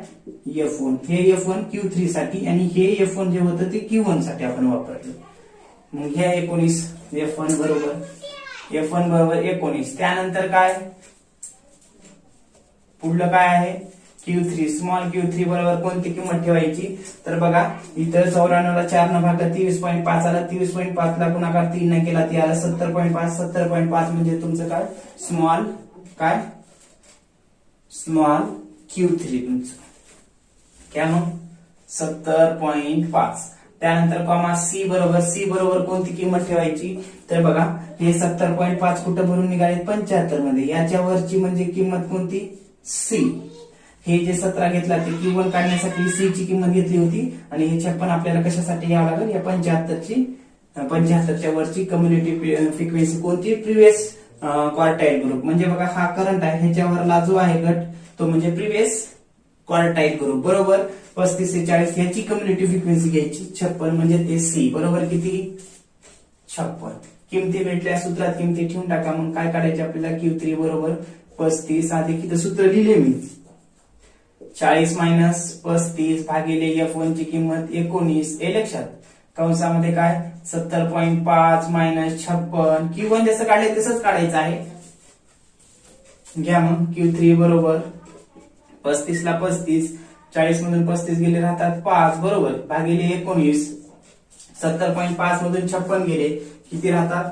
F1. हे F1 Q3 साठी आणि हे F1 जे होतं ते Q1 साठी आपण वापरलं. मग हे 19 F1 बरोबर 19. त्यानंतर काय पुढलं काय आहे Q3, स्मॉल Q3 बरोबर कोणती किंमत ठेवायची, तर बघा इथं 94 ला 4 न भागा 23.5 आला. 23.5 ला गुणाकार 3 न केला ती आला 70.5 म्हणजे तुमचं काय स्मॉल Q3 तुमचं काय मग 70.5. त्यानंतर कॉमा C बरोबर कोणती किंमत ठेवायची, तर बघा हे 70.5 कुठं भरून निघाले 75 मध्ये. याच्यावरची म्हणजे किंमत कोणती C. हे जे 17 घेतला ते Q1 काढण्यासाठी C ची किंमत घेतली होती आणि हे 56 आपल्याला कशासाठी घ्यावं लागेल, या 75च्या वरची कम्युनिटी फ्रिक्वेन्सी कोणती प्रिव्हियस क्वार्टाईल ग्रुप. म्हणजे बघा हा करंट आहे, ह्याच्यावरला जो आहे गट तो म्हणजे प्रिव्हियस क्वार्टाईल ग्रुप बरोबर 35 ते 40. ह्याची कम्युनिटी फ्रिक्वेन्सी घ्यायची 56 म्हणजे ते C बरोबर किती 56. किमती भेटल्या सूत्रात किमती ठेवून टाका. मग काय काढायचे आपल्याला Q3 बरोबर 35 अधिक इथं सूत्र लिहिले मी 40 मायनस 35 भागिले F1 ची किंमत 19. हे लक्षात कंसामध्ये काय 70.5 मायनस 56. Q1 जसं काढले तसंच काढायचं आहे. घ्या मग Q3 बरोबर 35 ला 35, 40 मधून 35 गेले राहतात 5 बरोबर भागिले 19. 70.5 मधून 56 गेले किती राहतात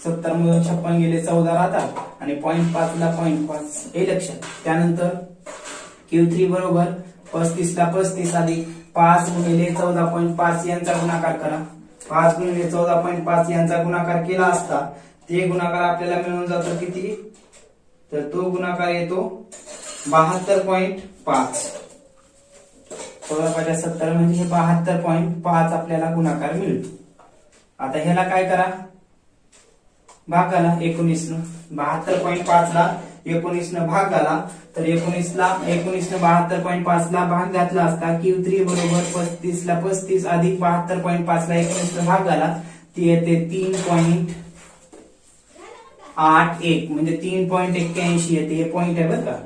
70 मधून 56 गेले 14 राहतात आणि 0.5 ला 0.5 हे लक्षात. त्यानंतर Q3 बरोबर 35 ला 35 अधिक 5 गुणिले 14.5 यांचा गुणाकार करा. 5 गुणिले 14.5 यांचा गुणाकार केला असता ते गुणाकार आपल्याला मिळून जातो किती, तर तो गुणाकार येतो 72.5. 14×70 म्हणजे 72.5 आपल्याला गुणाकार मिळतो. आता ह्याला काय करा भागाला 19 न. 72.5 ला 19 न भाग आला तर 19 न 72.5 ला भाग घातला असता Q3 बरोबर 35 ला 35 अधिक 72.5 ला 19 न भाग आला ती येते 3.81 म्हणजे 3.81 येते. हे पॉइंट आहे बरं का.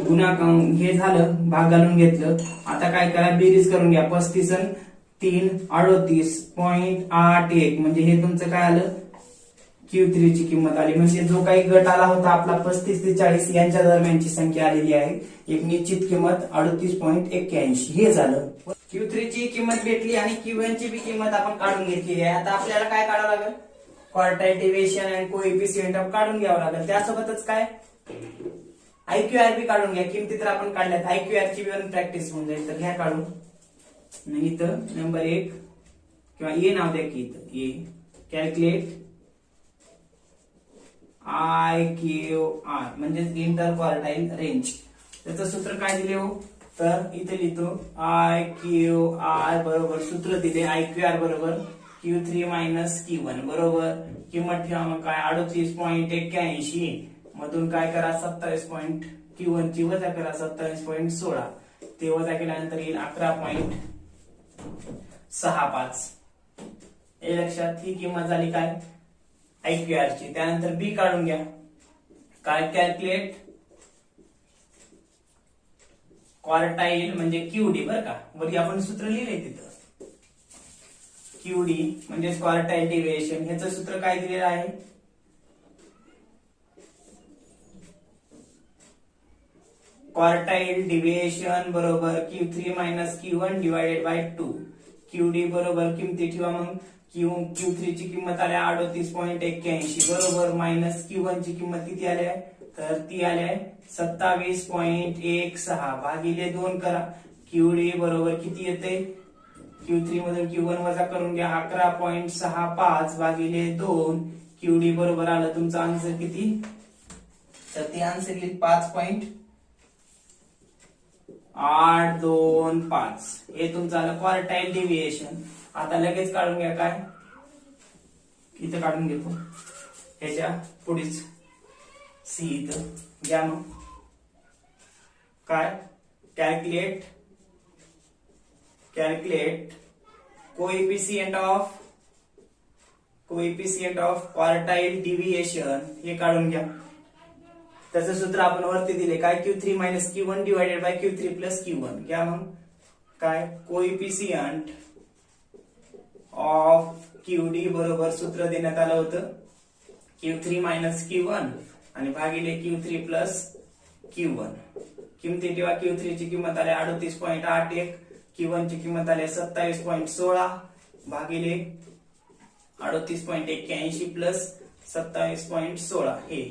गुणाकार हे झालं भाग घालून घेतलं. आता काय करा बेरीज करून घ्या. 35 आणि 3 38.81 म्हणजे हे तुमचं काय आलं Q3 ची किंमत आली. म्हणजे जो काही गट आला होता आपला 35 ते 40 यांच्या दरम्यानची संख्या आलेली आहे. एक निश्चित किंमत 38.81 हे झालं. Q3 ची किंमत भेटली आणि Q1 ची बी किंमत आपण काढून घेतलेली आहे. आता आपल्याला काय काढावं लागेल क्वार्टाईल डेव्हिएशन आणि कोएफिशियंट काढून घ्यावं लागेल. त्यासोबतच काय IQR बी काढून घ्या. किमती तर आपण काढल्यात, IQR ची बी प्रॅक्टिस होऊन जाईल. तर घ्या काढून. इथं नंबर 1 किंवा ए नाव द्या की इथं ए कॅल्क्युलेट IQR म्हणजे इंटर क्वार्टाईल रेंज. त्याचं सूत्र काय दिले हो, तर इथे लिहितो IQR बरोबर सूत्र दिले IQR बरोबर Q3 मायनस Q1 बरोबर किंमत ठेवा मग काय 38.81 मधून काय करा 27. Q1 ची वजा करा 27.16 ते वजा केल्यानंतर येईल 11.65. हे लक्षात. ही किंमत झाली काय IQR ची. त्यानंतर बी काढून घ्या. काय कॅल्क्युलेट क्वार्टाईल म्हणजे QD बरं का. वरती आपण सूत्र लिहिलंय तिथं QD म्हणजे क्वार्टाईल डेव्हिएशन. ह्याचं सूत्र काय दिलेलं आहे क्वार्टाईल डेव्हिएशन बरोबर Q3 minus Q1 divided by 2. QD बरोबर किमती ठेवा मग Q3 ची किंमत आली 38.81 बरोबर मायनस Q1 ची किंमत किती आली आहे तर ती आली आहे 27.16 भागिले 2 करा. QD बरोबर किती येते Q3 मधून Q1 वजा करून घ्या 11.65 भागिले 2. QD बरोबर आलं तुमचा आन्सर किती, तर ते आन्सर येईल 825 हे तुमचं आलं क्वार्टाईल डिव्हिएशन. आता लगेच काढून घ्या काय इथं काढून घेतो ह्याच्या पुढेच सी इथं घ्या. मग काय calculate coefficient of quartile deviation हे काढून घ्या. त्याचं सूत्र आपण वरती दिले काय Q3 minus Q1 divided bye Q3 plus Q1 घ्या. मग काय कोएफिशिएंट ऑफ QD बरोबर सूत्र देण्यात आलं होतं Q3 मायनस Q1 आणि भागिले Q3 प्लस Q1. किमती ठेवा. Q3 ची किंमत आली 38.81, Q1 ची किंमत आली 27.16 भागिले 38.81 प्लस 27.16 हे.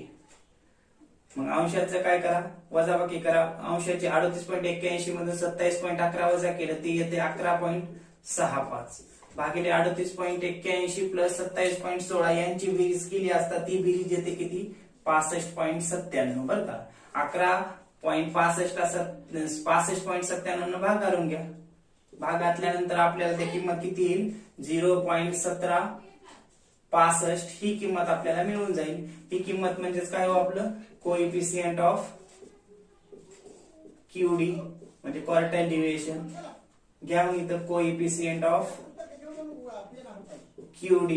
मग अंशाचं काय करा वजाबाकी करा. अंशाची 38.81 मधून 27.11 वजा केलं ते येते 11.65 भागिले 38.81 प्लस 27.16 यांची बेरीज केली असता ती बेरीज येते किती 65.97 बरं का. 65.97 भाग घालून घ्या. भाग घातल्यानंतर आपल्याला ती किंमत किती येईल 0.1765 ही किंमत आपल्याला मिळून जाईल. ही किंमत म्हणजेच काय हो आपलं कोएफिशिएंट ऑफ QD म्हणजे क्वार्टाईल डिव्हिएशन घ्या. मग इथं कोएफिशिएंट ऑफ QD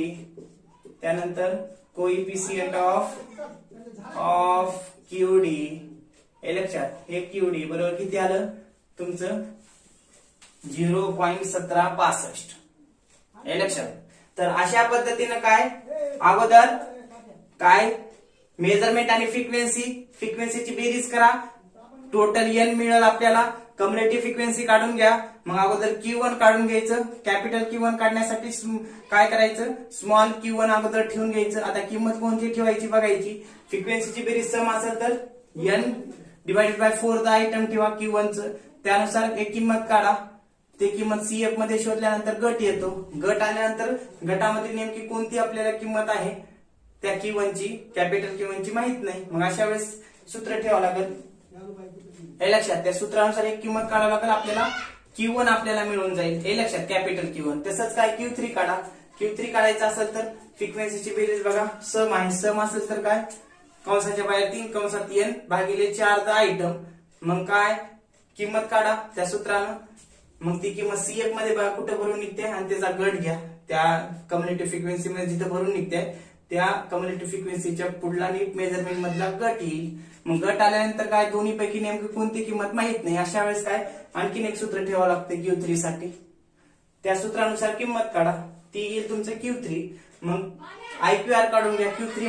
त्यानंतर कोएफिशिएंट ऑफ QD हे लक्षात हे QD बरोबर किती आलं तुमचं 0.1765 हे लक्षात. तर अशा पद्धतीनं काय अगोदर काय मेजरमेंट आणि फ्रिक्वेन्सीची बेरीज करा. टोटल n मिळेल आपल्याला. कम्युलेटिव्ह फ्रिक्वेन्सी काढून घ्या. मग अगोदर Q1 काढून घ्यायचं. कॅपिटल Q1 काढण्यासाठी काय करायचं स्मॉल Q1 अगोदर ठेवून घ्यायचं. आता किंमत कोणती ठेवायची बघायची. फ्रिक्वेन्सीची बेरीज सम असेल तर n divided by 4 the item ठेवा Q1 च. त्यानुसार एक किंमत काढा. ते किंमत CF मध्ये शोधल्यानंतर गट येतो. गट आल्यानंतर गटामध्ये नेमकी कोणती आपल्याला किंमत आहे त्या Q1 ची कॅपिटल Q1 ची माहित नाही. मग अशा वेळेस सूत्र ठेवावं लागेल हे लक्षात. त्या सूत्रानुसार एक किंमत काढावं लागेल आपल्याला. Q1 आपल्याला मिळून जाईल हे लक्षात कॅपिटल Q1. तसंच काय Q3 काढा. Q3 काढायचं असेल तर फ्रिक्वेन्सीची बेरीज बघा सम आहे. सम असेल तर काय कंसाच्या बाहेर 3 कंसात n भागिले 4 द आयटम. मग काय किंमत काढा त्या सूत्रानं. मग ती किंमत CF मध्ये बघा कुठं भरून निघते आणि त्याचा गट घ्या. त्या कम्युलेटिव्ह फ्रिक्वेन्सी मध्ये जिथं भरून निघते त्या कम्युलेटिव्ह फ्रिक्वेन्सीच्या पुढला नीट मेजरमेंट मधला गट येईल. मग गट आल्यानंतर काय दोन्ही पैकी नेमकी कोणती किंमत माहित नाही. अशा वेळेस काय आणखीन एक सूत्र ठेवावं लागते Q3 साठी. त्या सूत्रानुसार किंमत काढा ती येईल तुमचं Q3. मग IQR काढून घ्या. Q3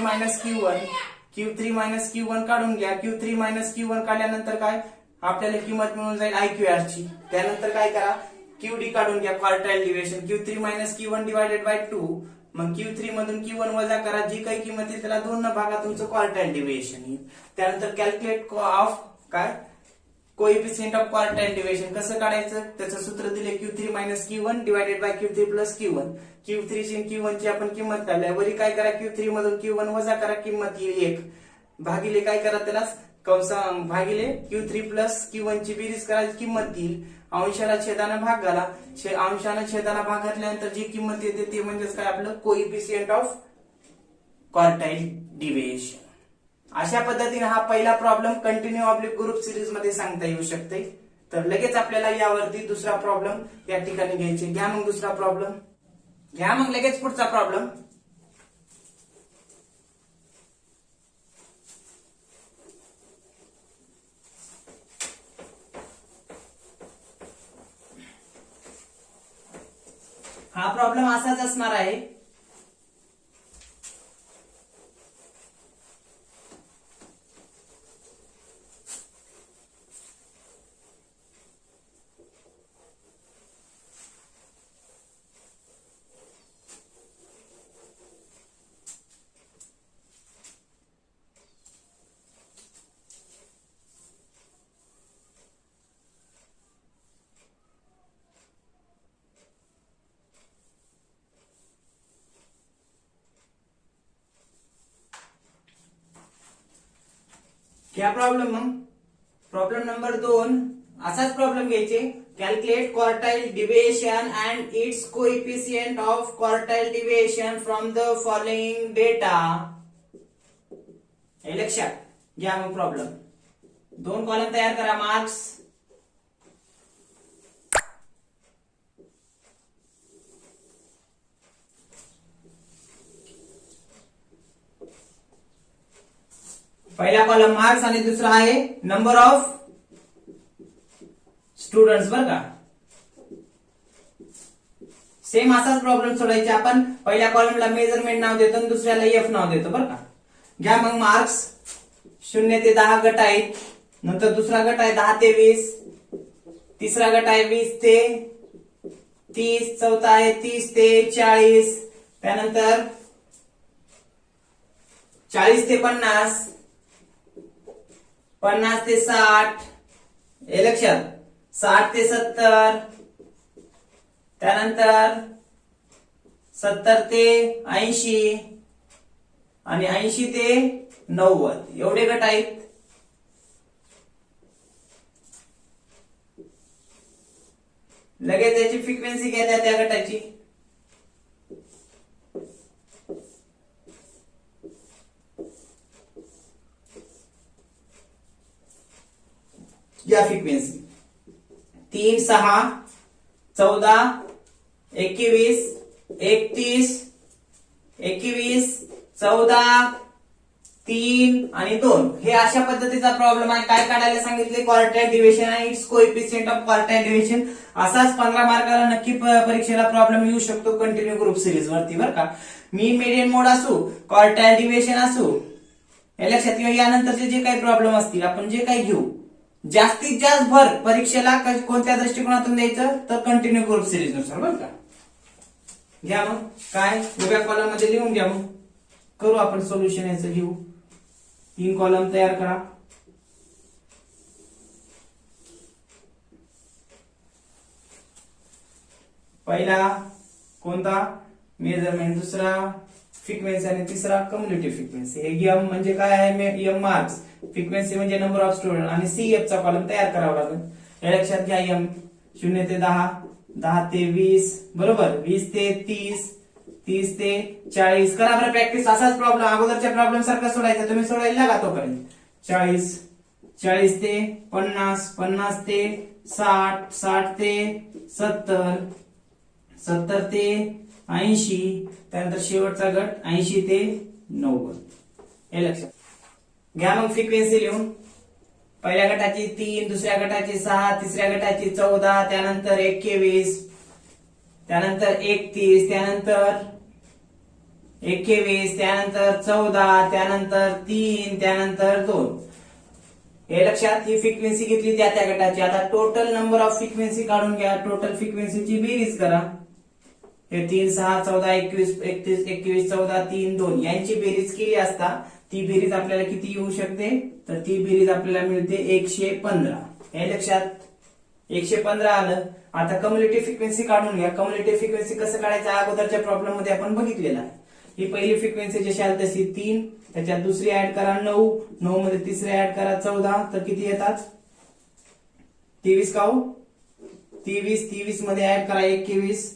मायनस Q1 काढून घ्या. Q3 मायनस Q1 काढल्यानंतर काय आपल्याला किंमत मिळून जाईल IQR ची. त्यानंतर काय करा QD काढून घ्या quartile deviation. Q3 minus Q1 divided by 2. मग Q3 मधून Q1 वजा करा. जी काही किंमत येईल त्याला 2 न भागा तुमचं क्वार्टाईल डिव्हिएशन येईल. त्यानंतर कॅल्क्युलेट ऑफ काय कोएफिशिएंट ऑफ क्वार्टाईल डिव्हिएशन कसं काढायचं त्याचं सूत्र दिले Q3 minus Q1 divided bye Q3 plus Q1. Q3 ची Q1 ची आपण किंमत काढल्या. वरी काय करा Q3 मधून Q1 वजा करा किंमत येईल 1 भागिले काय करा त्याला कंसा भागिले Q3 प्लस Q1 ची बेरीज करायची किंमत येईल. अंशाला छेदानं भाग घाला. अंशाला छेदानं भाग घातल्यानंतर जी किंमत येते ते म्हणजेच काय आपलं कोएफिशिएंट ऑफ क्वार्टाईल डिव्हिएशन. अशा पद्धतीने हा पहिला problem continue oblique group series मध्ये सांगता येऊ शकते. तर लगेच आपल्याला यावरती दुसरा प्रॉब्लेम या ठिकाणी घ्यायचे. घ्या मग दुसरा प्रॉब्लेम. घ्या मग लगेच पुढचा प्रॉब्लेम. हा प्रॉब्लेम असाच असणार आहे. क्या प्रॉब्लेम मग प्रॉब्लेम नंबर 2 असाच प्रॉब्लेम घ्यायचे. Calculate quartile deviation and its coefficient of quartile deviation from the following data. हे लक्षात घ्या. मग प्रॉब्लेम 2 कॉलम तयार करा. मार्क्स पहिला कॉलम मार्क्स आणि दुसरा आहे नंबर ऑफ स्टुडंट्स. बर का, सेम असाच प्रॉब्लेम सोडायचा आपण. पहिल्या कॉलमला मेजरमेंट नाव देतो आणि दुसऱ्याला एफ नाव देतो. बर का, घ्या मग मार्क्स 0 ते 10 गट आहेत. नंतर दुसरा गट आहे 10 ते 20. तिसरा गट आहे 20 ते 30. चौथा आहे 30 ते 40. त्यानंतर 40 ते 50. 50 ते 60. हे लक्षात 60 ते 70. त्यानंतर 70 ते 80 आणि 80 ते 90. एवढे गट आहेत. लगेच त्याची फ्रिक्वेन्सी घ्या त्या गटाची. या फ्रिक्वेन्सी 3, 6, 14, 21, 31, 21, 14, 3 आणि 2. हे अशा पद्धतीचा प्रॉब्लेम आहे. काय काढायला सांगितले? क्वार्टाइल डिव्हिएशन आणि it's coefficient of quartile deviation. असाच 15 मार्काला नक्की परीक्षेला प्रॉब्लेम येऊ शकतो कंटिन्यू ग्रुप सिरीज वरती. बरं का, मीन मेडियन मोड असो, क्वार्टाइल डिव्हिएशन असो, हे लक्षात घ्या. यानंतरचे जे काही प्रॉब्लेम असतील आपण जे काही घेऊ, जास्तीत जास्त भर परीक्षेला कोणत्या दृष्टिकोनातून द्यायचं तर कंटिन्यू ग्रुप सिरीज नुसार. बरं का, घ्या मग काय वेगळ्या कॉलम मध्ये लिहून घ्या. मग करू आपण सोल्युशन याचं. घेऊ 3 कॉलम तयार करा. पहिला कोणता? मेजरमेंट. दुसरा फ्रिक्वेन्सी आणि तिसरा कम्युनिटी फ्रिक्वेन्सी. हे एम म्हणजे काय आहे? M marks. फ्रिक्वेन्सी म्हणजे नंबर ऑफ स्टुडंट आणि सीएफ चा कॉलम तयार करावा लागेल. हे लक्षात घ्या. एम 0 ते 10, 10 ते 20, बरोबर, 20 ते 30, 30 ते 40. करा बरं प्रॅक्टिस. असाच प्रॉब्लेम अगोदरच्या प्रॉब्लेम सारखा सोडायचा. तुम्ही सोडायला लागा तोपर्यंत. 40, 40 ते 50, 50 ते 60, 60 ते 70, 70 ते 80. त्यानंतर शेवटचा गट 80 ते 90. हे लक्षात घ्या. मग फ्रिक्वेन्सी लिहून. पहिल्या गटाची 3, दुसऱ्या गटाची 6, तिसऱ्या गटाची 14, त्यानंतर 21, त्यानंतर 31, त्यानंतर 21, त्यानंतर 14, त्यानंतर 3, त्यानंतर 2. हे लक्षात. ही फ्रिक्वेन्सी घेतली त्या गटाची. आता टोटल नंबर ऑफ फ्रिक्वेन्सी काढून घ्या. टोटल फ्रिक्वेन्सीची बेरीज करा. हे 3, 6, 14, 21, 31, 21, 14, 3, 2 यांची बेरीज केली असता ती बेरीज आपल्याला किती येऊ शकते? तर ती बेरीज आपल्याला मिळते 115. हे लक्षात 115 आलं. आता कम्युनिटी फ्रिक्वेन्सी काढून घ्या. कम्युनिटी फ्रिक्वेन्सी कसं काढायचं अगोदरच्या प्रॉब्लेम मध्ये आपण बघितलेलं आहे. ही पहिली फ्रिक्वेन्सी जशी आली तशी 3, त्याच्यात दुसरी ऍड करा 9, 9 मध्ये तिसरी ऍड करा 14, तर किती येतात? 23 का हो? 23 मध्ये ऍड करा 21,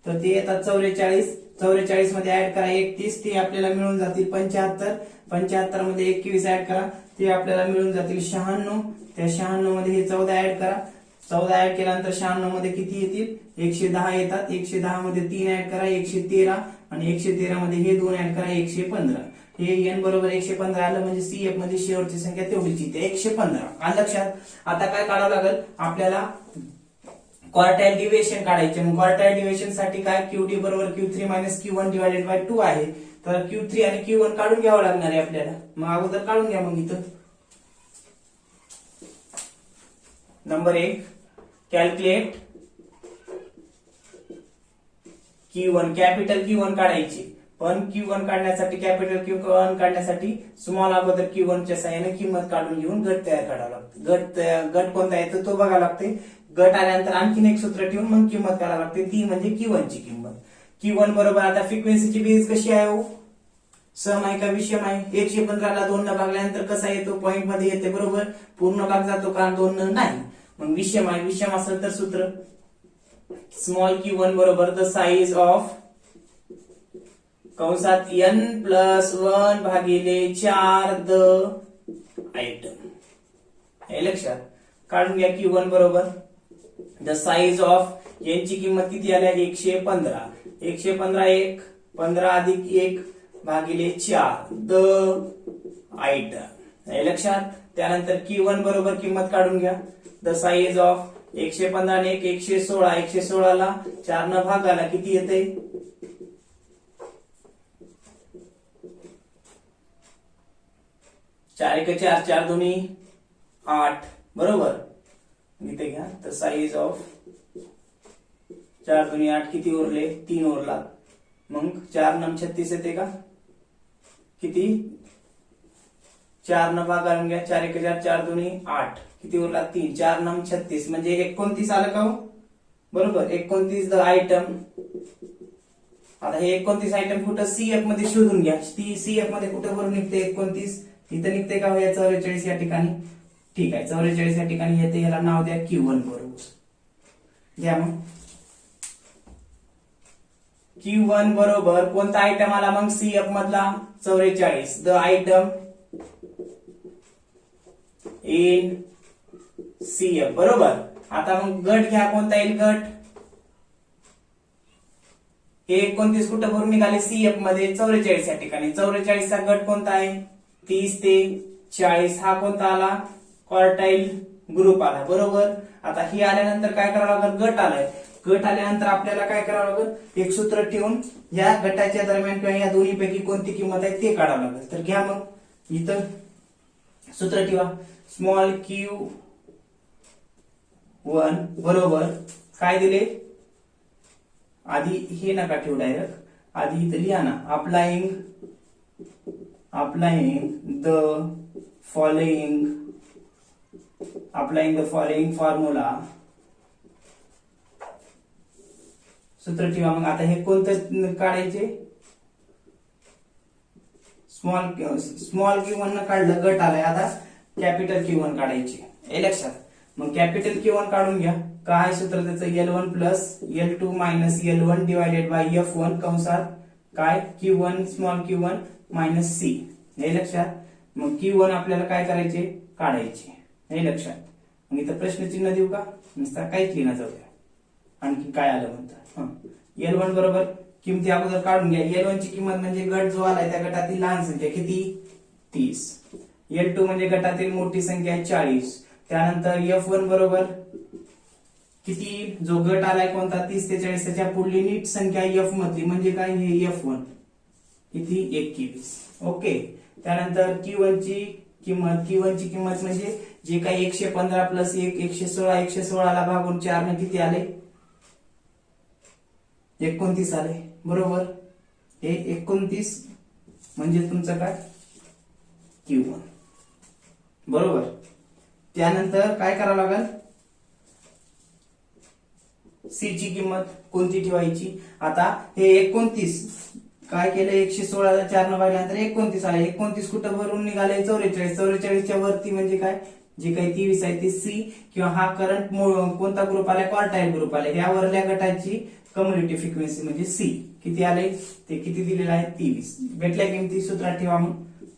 तर ते येतात 44. 44 मध्ये ऍड करा 31, ते आपल्याला मिळून जातील 75. 75 मध्ये 21 ऍड करा, ते आपल्याला मिळून जातील 96. त्या 96 मध्ये हे 14 ऍड करा. 14 ऍड केल्यानंतर 96 मध्ये किती येतील? 110 येतात. 110 मध्ये 3 ऍड करा 113, आणि 113 मध्ये हे 2 ऍड करा 115. हे एन बरोबर 115 आलं. म्हणजे सीएफ मध्ये शेवटची संख्या तेवढीच येते 115. आलं लक्षात. आता काय काढावं लागेल आपल्याला? क्वार्टाइल डिव्हिएशन काढायचे. मग क्वार्टाइल डिव्हिएशन साठी काय? क्यूडी बरोबर Q3 minus Q1 divided by 2 आहे. तर Q3 आणि Q1 काढून घ्यावं लागणार आहे आपल्याला. मग अगोदर काढून घ्या. मग इथं number 1 calculate Q1. Capital Q1 काढायची. पण Q1 काढण्यासाठी कॅपिटल Q1 काढण्यासाठी स्मॉल अगोदर Q1 च्या साहाय्याने किंमत काढून घेऊन गट तयार करावा लागतो. गट कोणता येतो तो बघावा लागते. गट आल्यानंतर आणखीन एक सूत्र ठेवून मग किंमत करावी लागते. ती म्हणजे Q1 ची किंमत. Q1 बरोबर आता फ्रिक्वेन्सीची बेरीज कशी आहे हो? सम आहे का विषम आहे? 115 ला 2 न भागल्यानंतर कसा येतो? पॉइंट मध्ये येते बरोबर. पूर्ण भाग जातो का? 2 न नाही. मग विषम आहे, विषम असेल तर सूत्र स्मॉल q1 बरोबर द साईज ऑफ कंसात n+1 भागिले 4 द आयटम. हे लक्षात काढून घ्या. q1 बरोबर द साईज ऑफ यांची किंमत किती आल्या 115. 115 1 15 अधिक 1 भागिले 4 द आयटम. हे लक्षात. त्यानंतर q1 बरोबर किंमत काढून घ्या. द साईज ऑफ 115 आणि 116. 116 ला 4 न भागाला किती येते 4 1 4 4 2 8 बरोबर. इथे घ्या. द साईज ऑफ 4 2 8 किती उरले 3 उरला. मग 4 9 36 येते का किती 4 न भागाला घ्या. 4 1 4 4 2 8 किती उरला 3. 4 9 36 म्हणजे 29 आलं का हो बरोबर. 29 द आयटम. आता हे 29 आयटम कुठं सीएफ मध्ये शोधून घ्या. ती सीएफ मध्ये कुठं बरोबर निघते 29 इथं निघते का या 44 या ठिकाणी. ठीक आहे 44 या ठिकाणी येते. याला नाव द्या q1 बरोबर. घ्या मग q1 बरोबर कोणता आयटम आला मग सीएफ मधला 44 द आयटम इन सीएफ बरोबर. आता मग गट घ्या. कोणता येईल गट हे 29 कुठं भरून निघाले सीएफ मध्ये 44 या ठिकाणी. 44 चा गट कोणता आहे 30 ते 40. हा कोणता आला क्वार्टाईल ग्रुप आला बरोबर. आता ही आल्यानंतर काय करावं लागेल गट आलाय. गट आल्यानंतर आपल्याला काय करावं लागेल एक सूत्र ठेवून या गटाच्या दरम्यान किंवा या दोन्ही पैकी कोणती किंमत आहे ते काढावं लागेल. तर घ्या मग इथं सूत्र ठेवा. स्मॉल q1 बरोबर काय दिले आधी हे नका ठेवू डायरेक्ट. आधी इथं लिहा ना अप्लाइंग द फॉलोइंग फॉर्म्युला. सूत्र ठेवा. मग आता हे कोणतं काढायचे स्मॉल q1 न काढलं गट आलाय. आता कॅपिटल q1 काढायचे. हे लक्षात. मग कॅपिटल q1 काढून घ्या. काय सूत्र त्याचं L1 plus L2 minus L1 divided by F1 कंसात काय q1 small q1 minus c. हे लक्षात. मग q1 आपल्याला काय करायचे काढायचे. हे लक्षात. मग इथं प्रश्नचिन्ह देऊ का नुसता काहीच लिहिणं जाऊ द्या. आणखी काय आलं म्हणतात L1 बरोबर किमती अगोदर काढून घ्या. L1 ची किंमत म्हणजे गट जो आलाय त्या गटातील लहान संख्या किती 30. L2 म्हणजे गटातील मोठी संख्या 40. त्यानंतर F1 बरोबर किती जो गट आलाय कोणता 30 ते 40 त्याच्या पुढली नीट संख्या F मधली म्हणजे काय हे F1 किती 21. ओके. त्यानंतर Q1 ची किंमत म्हणजे जे काही 115 प्लस 1 116 ला भागून 4 ने किती आले 29 आले बरोबर. हे 29 म्हणजे तुमचं काय q1 बरोबर. त्यानंतर काय करावं लागेल सी ची किंमत कोणती ठेवायची. आता हे 29 काय केलं 116 ला 4 न भागल्यानंतर 29 आले. 29 कुठं भरून निघाले 44. 44 च्या वरती म्हणजे काय जे काही 23 आहे ते सी किंवा हा करंट कोणता ग्रुप आलाय क्वार्टाईल ग्रुप आलाय. या वरल्या गटाची कम्युनिटी फ्रिक्वेन्सी म्हणजे सी किती आले ते किती दिलेलं आहे 23. भेटल्या किमती सूत्रात ठेवा. मग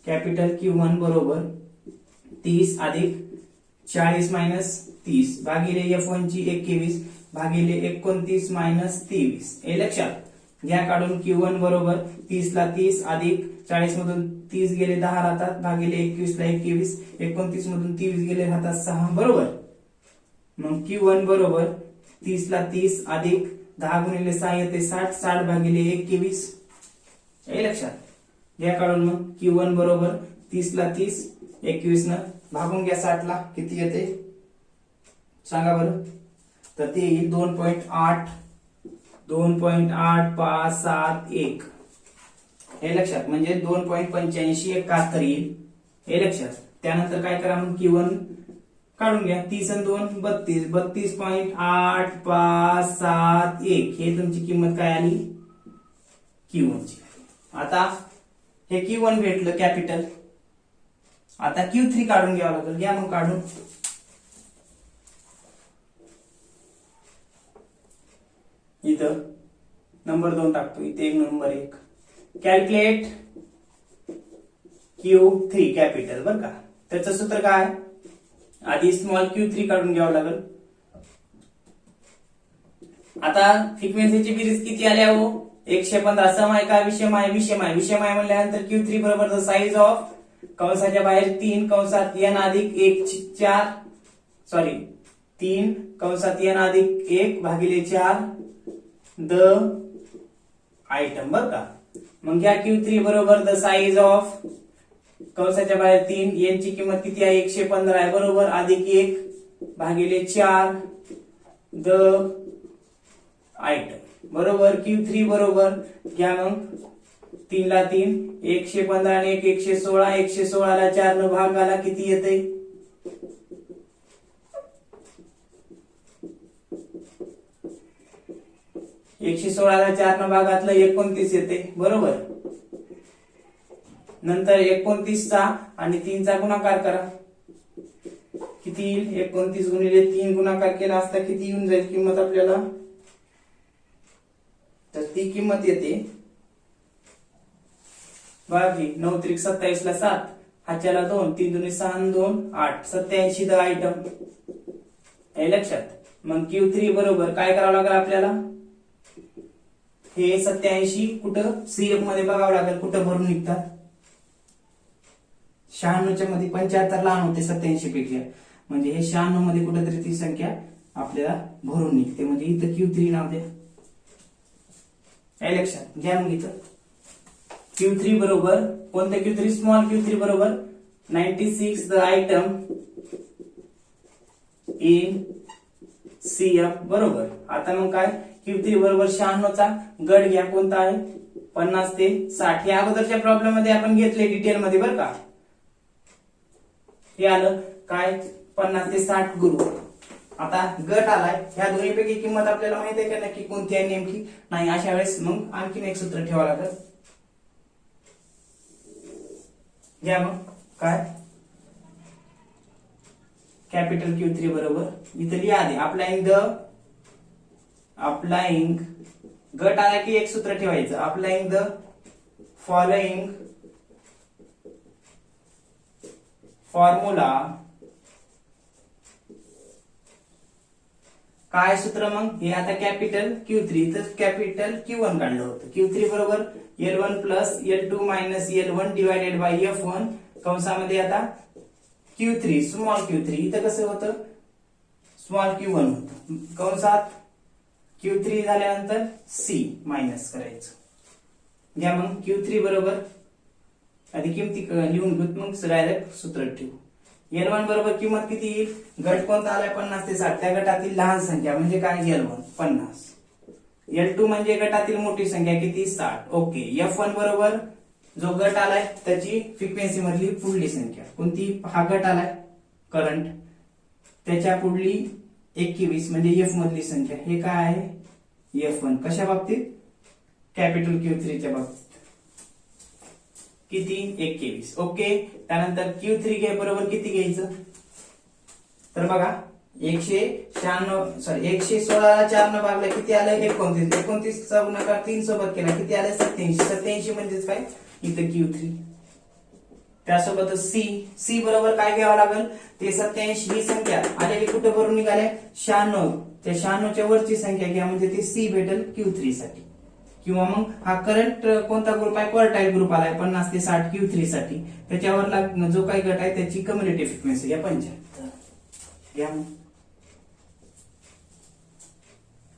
कॅपिटल q1 बरोबर 30 अधिक 40 मायनस 30 भागिले F1 ची 21 भागिले 29 मायनस 23. हे लक्षात घ्या काढून. q1 बरोबर 30 ला 30 अधिक 40 मधून 30 गेले 10 राहतात भागिले 21 ला 21 29 मधून 23 गेले राहतात 6 बरोबर. मग q1 बरोबर 30 ला 30 अधिक 10 गुणिले 6 येते 60 60 भागिले 21. हे लक्षात घ्या काढून. मग q1 बरोबर 30 ला 30 21 न भागून घ्या 60 ला किती येते सांगा बरं. तर ते येईल 2.8571. हे लक्षात म्हणजे 2.8571 येईल. हे लक्षात. त्यानंतर काय करा मग q1 काढून घ्या. 30 आणि 2 32 32.8571 हे तुमची किंमत काय आली q1 ची. आता हे q1 भेटलं कॅपिटल. आता q3 काढून घ्यावं लागेल. घ्या मग काढून. इथं नंबर 2 टाकतो, इथे नंबर 1. कॅल्क्युलेट Q3 कॅपिटल बरं का. त्याचं सूत्र काय, आधी स्मॉल Q3 काढून घ्यावं लागेल. आता फ्रिक्वेन्सीची बेरीज किती आल्या हो, 115. सम आहे का विषम आहे, विषम आहे. विषम आहे म्हणल्यानंतर Q3 बरोबर द साइज ऑफ कंसाच्या बाहेर 3 कंसात n अधिक 1 4 सॉरी 3 कंसात n अधिक 1 भागिले 4 द आयटम बरं का. मग घ्या Q3 बरोबर द साइज ऑफ कंसाच्या बाहेर 3 n ची किंमत किती आहे 115 आहे बरोबर, अधिक 1 भागिले 4 द आयटम बरोबर. Q3 बरोबर घ्या मग 3 ला 3 115 आणि 1 116. 116 ला 4 न भाग आला किती येते, 116 ला 4 न भागातलं 29 येते बरोबर. नंतर 29 चा आणि 3 चा गुणाकार करा, किती येईल 29 गुणिले 3 गुणाकार केला असता किती येऊन जाईल किंमत आपल्याला, तर ती किंमत येते बाकी 9 त्रिक 27 ला 7 हाच्याला 2 3 दुनी 6 2 8 87 द आयटम हे लक्षात. मग Q3 बरोबर काय करावं लागेल आपल्याला, हे 87 कुठं सीएफ मध्ये बघावं लागेल कुठं भरून निघतात. 96 च्या मध्ये 75 लहान होते 87 पेक्षा, म्हणजे हे 96 मध्ये कुठेतरी ती संख्या आपल्याला भरून निघते, म्हणजे इथं Q3 नाव द्या. काय लक्षात घ्या. मग इथं Q3 बरोबर कोणत्या Q3 स्मॉल Q3 बरोबर 96 द आयटम इन CF बरोबर. आता मग काय Q3 बरोबर 96 चा गट घ्या कोणता आहे 50 ते 60. या अगोदरच्या प्रॉब्लेम मध्ये आपण घेतले डिटेल मध्ये बरं का. हे आलं काय 50 ते 60 गुरु. आता गट आलाय, ह्या दोन्हीपैकी किंमत आपल्याला माहित आहे का नक्की कोणती आहे नेमकी नाही. अशा वेळेस मग आणखीन एक सूत्र ठेवावं लागेल. घ्या मग काय कॅपिटल Q3 बरोबर इथं लिहा आधी अप्लाइंग गट आला की एक सूत्र ठेवायचं, अप्लाइंग द फॉलोइंग फॉर्म्युला. काय सूत्र मग हे आता कॅपिटल Q3 तर कॅपिटल Q1 काढलं होतं. Q3 बरोबर L1 plus L2 minus L1 divided by F1 कंसामध्ये आता Q3 स्मॉल Q3 इथं कसं होतं स्मॉल Q1 होतं कंसात Q3 झाल्यानंतर C मायनस करायचं. घ्या मग Q3 बरोबर आधी किमती लिहून घेत मग डायरेक्ट सूत्र ठेवू. L1 बरोबर किंमत किती येईल, गट कोणता आलाय 50 ते 60 त्या गटातील लहान संख्या म्हणजे काय L1 50. L2 म्हणजे गटातील मोठी संख्या किती 60. ओके. F1 बरोबर जो गट आलाय त्याची फ्रिक्वेन्सी मधली पुढली संख्या कोणती, हा गट आलाय करंट त्याच्या पुढली 21 म्हणजे F मधली संख्या. हे काय आहे F1 कशा बाबतीत कॅपिटल Q3 च्या बाबतीत किती 21. ओके. त्यानंतर Q3 घे बरोबर किती घ्यायचं, तर बघा 116 ला 4 न भागला किती आलं 29. 29 चा गुणाकार 3 सोबत केला किती आलं 87. 87 म्हणजेच काय इथं Q3. त्यासोबतच C बरोबर काय घ्यावं लागेल, ते 87 ही संख्या आलेली कुठे भरून निघाले 96. त्या 96 च्या वरची संख्या घ्या म्हणजे ते C भेटेल Q3 साठी. किंवा मग हा करंट कोणता ग्रुप आहे क्वार्टाईल ग्रुप आलाय 50 ते 60 Q3 साठी, त्याच्यावर जो काही गट आहे त्याची कम्युनिटी फ्रिक्वेन्सी घ्या 75. घ्या मग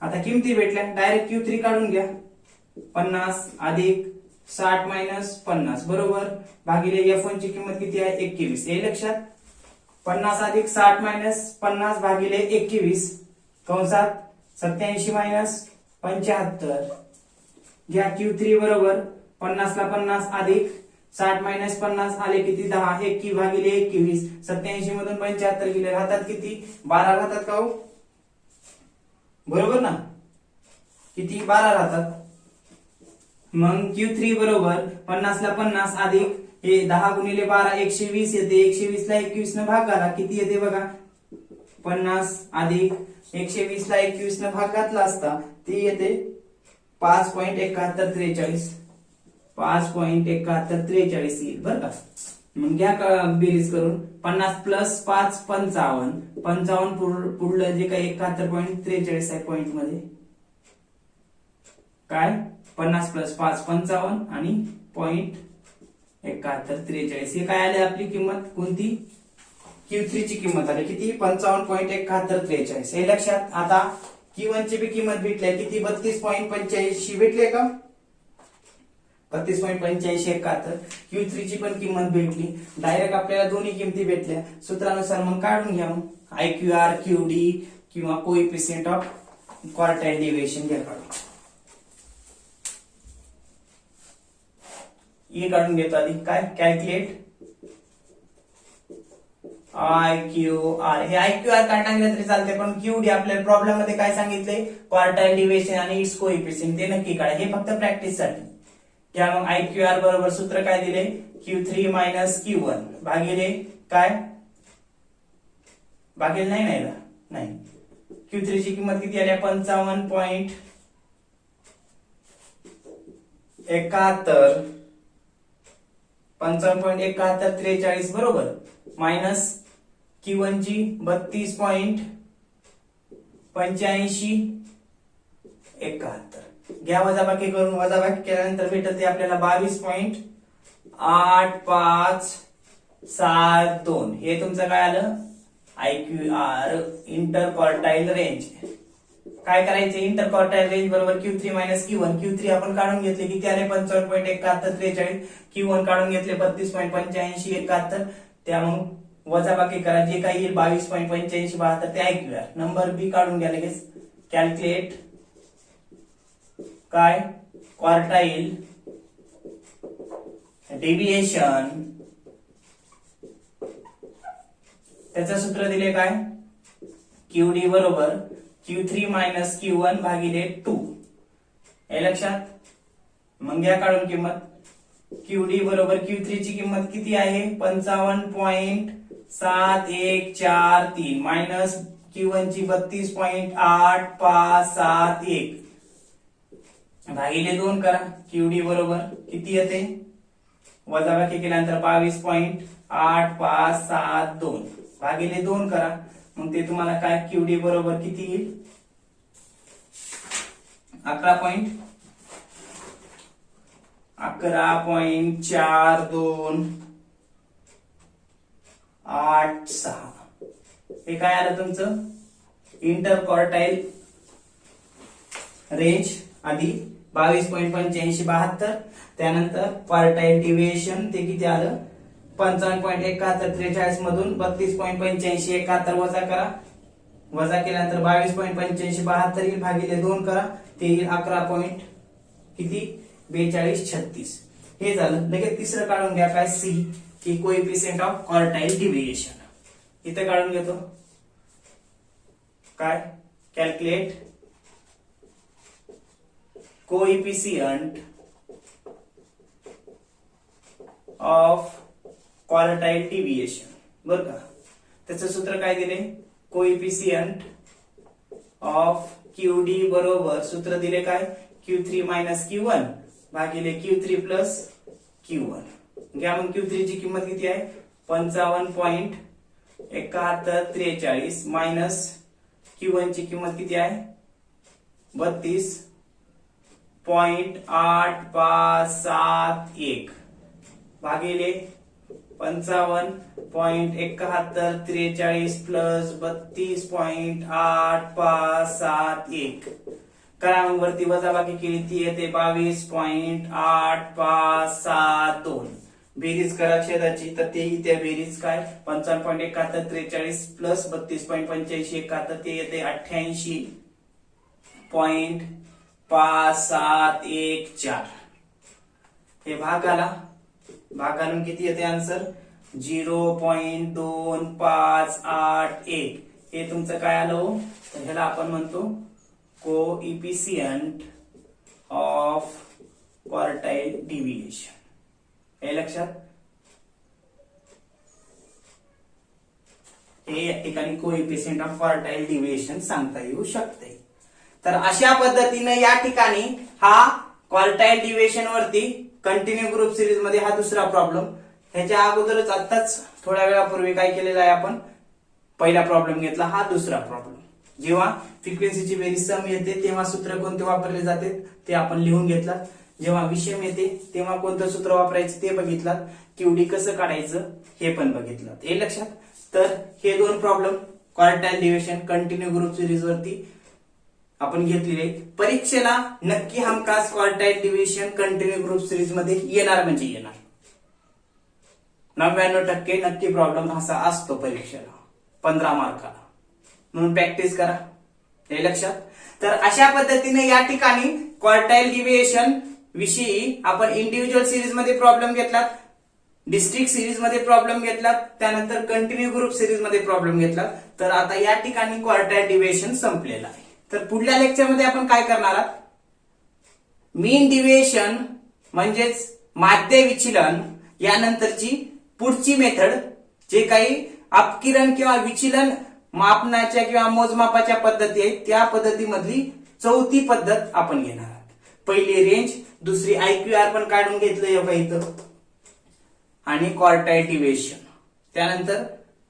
आता किमती भेटल्या डायरेक्ट Q3 काढून घ्या. 50 अधिक 60 मायनस 50 बरोबर भागिले F1 ची किंमत किती आहे 21. हे लक्षात 50 अधिक 60 मायनस 50 भागिले 21 कंसात 87 मायनस 75. घ्या Q3 बरोबर 50 ला 50 अधिक 60 मायनस 50 आले किती 10. 21 भागिले 21 87 मधून 75 गेले राहतात किती 12 राहतात का हो, बरोबर ना किती 12 राहतात. मग Q3 बरोबर 50 ला 50 अधिक हे 10 गुणिले 12 120 येते. 120 ला 21 न भाग घाला किती येते बघा 50 अधिक 120 ला 21 न भाग घातला असता ती येते 5.7143. 5.7143 येईल बरं का. मग घ्या बेरीज करून. 50 प्लस 5 55. 55 पुढलं जे काही 71.43 आहे पॉइंट मध्ये काय 50 प्लस 5 55 आणि 0.7143. हे काय आले आपली किंमत कोणती Q3 ची किंमत आली किती 55.7143. हे लक्षात. आता Q1 ची बी किंमत भेटली किती 32.85 भेटले का 32.8571. Q3 ची पण किंमत भेटली. डायरेक्ट आपल्याला दोन्ही किमती भेटल्या. सूत्रानुसार मग काढून घ्या. मग IQR QD किंवा कोएफिशियंट ऑफ क्वार्टाइल डिव्हिएशन घ्या काढून. हे काढून घेतो आधी. काय कॅल्क्युलेट IQR. हे IQR काय टाकलं तरी चालते, पण QD आपल्याला प्रॉब्लेम मध्ये काय सांगितले क्वार्टाइल डिव्हिएशन आणि इट्स कोएफिशियंट ते नक्की काढा. हे फक्त प्रॅक्टिस साठी. त्या मग IQR बरोबर सूत्र काय दिले Q3 मायनस Q1 भागिले काय भागिले नाही Q3 ची किंमत किती आली 55.71 बरोबर मायनस Q1 ची 32.8571. घ्या वजाबाकी करून. वजाबाकी केल्यानंतर भेटत ते आपल्याला 22.8572. हे तुमचं काय आलं IQR इंटर क्वार्टाइल रेंज. काय करायचे इंटर क्वार्टाइल रेंज बरोबर Q3 मायनस Q1. Q3 आपण काढून घेतले किती आले 55.7143. Q1 काढून घेतले 32.8571. त्या मग वजाबाकी करा जे काही येईल 22.8572 ते IQR. नंबर बी काढून घ्या लगेच. कॅल्क्युलेट काय क्वार्टाइल डेविएशन. त्याचं सूत्र दिले काय QD बरोबर Q3 मायनस Q1 भागिले 2. हे लक्षात. मग घ्या काढून किंमत. QD बरोबर Q3 ची किंमत किती आहे 55.7143 मायनस Q1 ची 32.8571 भागिले 2 करा. QD बरोबर किती येते वजाबाकी केल्यानंतर 22.8572 भागिले 2 करा. मग ते तुम्हाला काय QD बरोबर किती येईल 11.4286. हे काय आलं तुमचं इंटर क्वार्टाइल रेंज. आधी 22.8572. त्यानंतर क्वार्टाइल डिव्हिएशन ते किती आलं 55.7143 मधून 32.8571 वजा करा. वजा केल्यानंतर 22.8572 येईल भागिले 2 करा. ते येईल 11. किती 4236. हे झालं. लगेच तिसरं काढून घ्या काय C की कोएफिशियंट ऑफ क्वार्टाइल डिव्हिएशन. इथे काढून घेतो. काय calculate coefficient of quartile deviation. बरं का. त्याचं सूत्र काय दिले कोएफिशियंट ऑफ QD बरोबर सूत्र दिले काय Q3 मायनस Q1 भागिले Q3 प्लस Q1. घ्या मग Q3 ची किंमत किती आहे 55.7143 मायनस Q1 ची किंमत किती आहे 32.8571 भागिले 55.7143 प्लस 32.8571. करा मग वरती वजाबाकी केली ती येते 22.8572. बेरीज करा छेदाची तर ते इथे बेरीज काय 55.7143 प्लस 32.8571 ते येते 88.5714. हे भागाला भाग घालून किती येते आन्सर 0.2581. हे तुमचं काय आलं हो तर ह्याला आपण म्हणतो कोएफिशियंट ऑफ क्वार्टाइल डिव्हिएशन. हे लक्षात. हे या ठिकाणी कोएफिशियंट ऑफ क्वार्टाइल डिव्हिएशन सांगता येऊ शकते. तर अशा पद्धतीने या ठिकाणी हा क्वार्टाईल डिव्हिएशन वरती कंटिन्यू ग्रुप सिरीज मध्ये हा दुसरा प्रॉब्लेम. ह्याच्या अगोदरच आत्ताच थोड्या वेळापूर्वी काय केलेला आहे आपण, पहिला प्रॉब्लेम घेतला, हा दुसरा प्रॉब्लेम. जेव्हा फ्रिक्वेन्सीची बेरीज सम येते तेव्हा सूत्र कोणते वापरले जाते ते आपण लिहून घेतलं. जेव्हा विषम येते तेव्हा कोणतं सूत्र वापरायचं ते बघितलं. क्यूडी कसं काढायचं हे पण बघितलं. हे लक्षात. तर हे दोन problem quartile deviation continue group series वरती आपण घेतलेले. परीक्षेला नक्की हमखास quartile deviation continue group series मध्ये येणार म्हणजे येणार. 99% नक्की प्रॉब्लेम असा असतो परीक्षेला 15 मार्काला. म्हणून प्रॅक्टिस करा. हे लक्षात. तर अशा पद्धतीने या ठिकाणी क्वार्टाईल डिव्हिएशन विषयी आपण इंडिव्हिज्युअल सिरीज मध्ये प्रॉब्लेम घेतला, डिस्ट्रिक्ट सिरीज मध्ये प्रॉब्लेम घेतला, त्यानंतर कंटिन्यू ग्रुप सिरीज मध्ये प्रॉब्लेम घेतला. तर आता या ठिकाणी क्वार्टाईल डिव्हिएशन संपलेला आहे. तर पुढल्या लेक्चर मध्ये आपण काय करणार आहोत, मीन डिव्हिएशन म्हणजेच माध्य विचलन यानंतरची पुढची मेथड, जे काही अपकिरण किंवा विचलन मापनाच्या किंवा मोजमापाच्या पद्धती आहेत त्या पद्धतीमधली चौथी पद्धत आपण घेणार आहोत. पहिली रेंज, दुसरी IQR पण काढून घेतलं इथं, आणि क्वार्टाईल डिव्हिएशन. त्यानंतर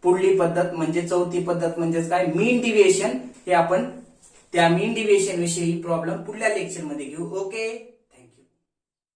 पुढली पद्धत म्हणजे चौथी पद्धत म्हणजेच काय, मीन डिव्हिएशन. हे आपण त्या मीन डिव्हिएशन विषयी प्रॉब्लेम पुढल्या लेक्चर मध्ये घेऊ. ओके.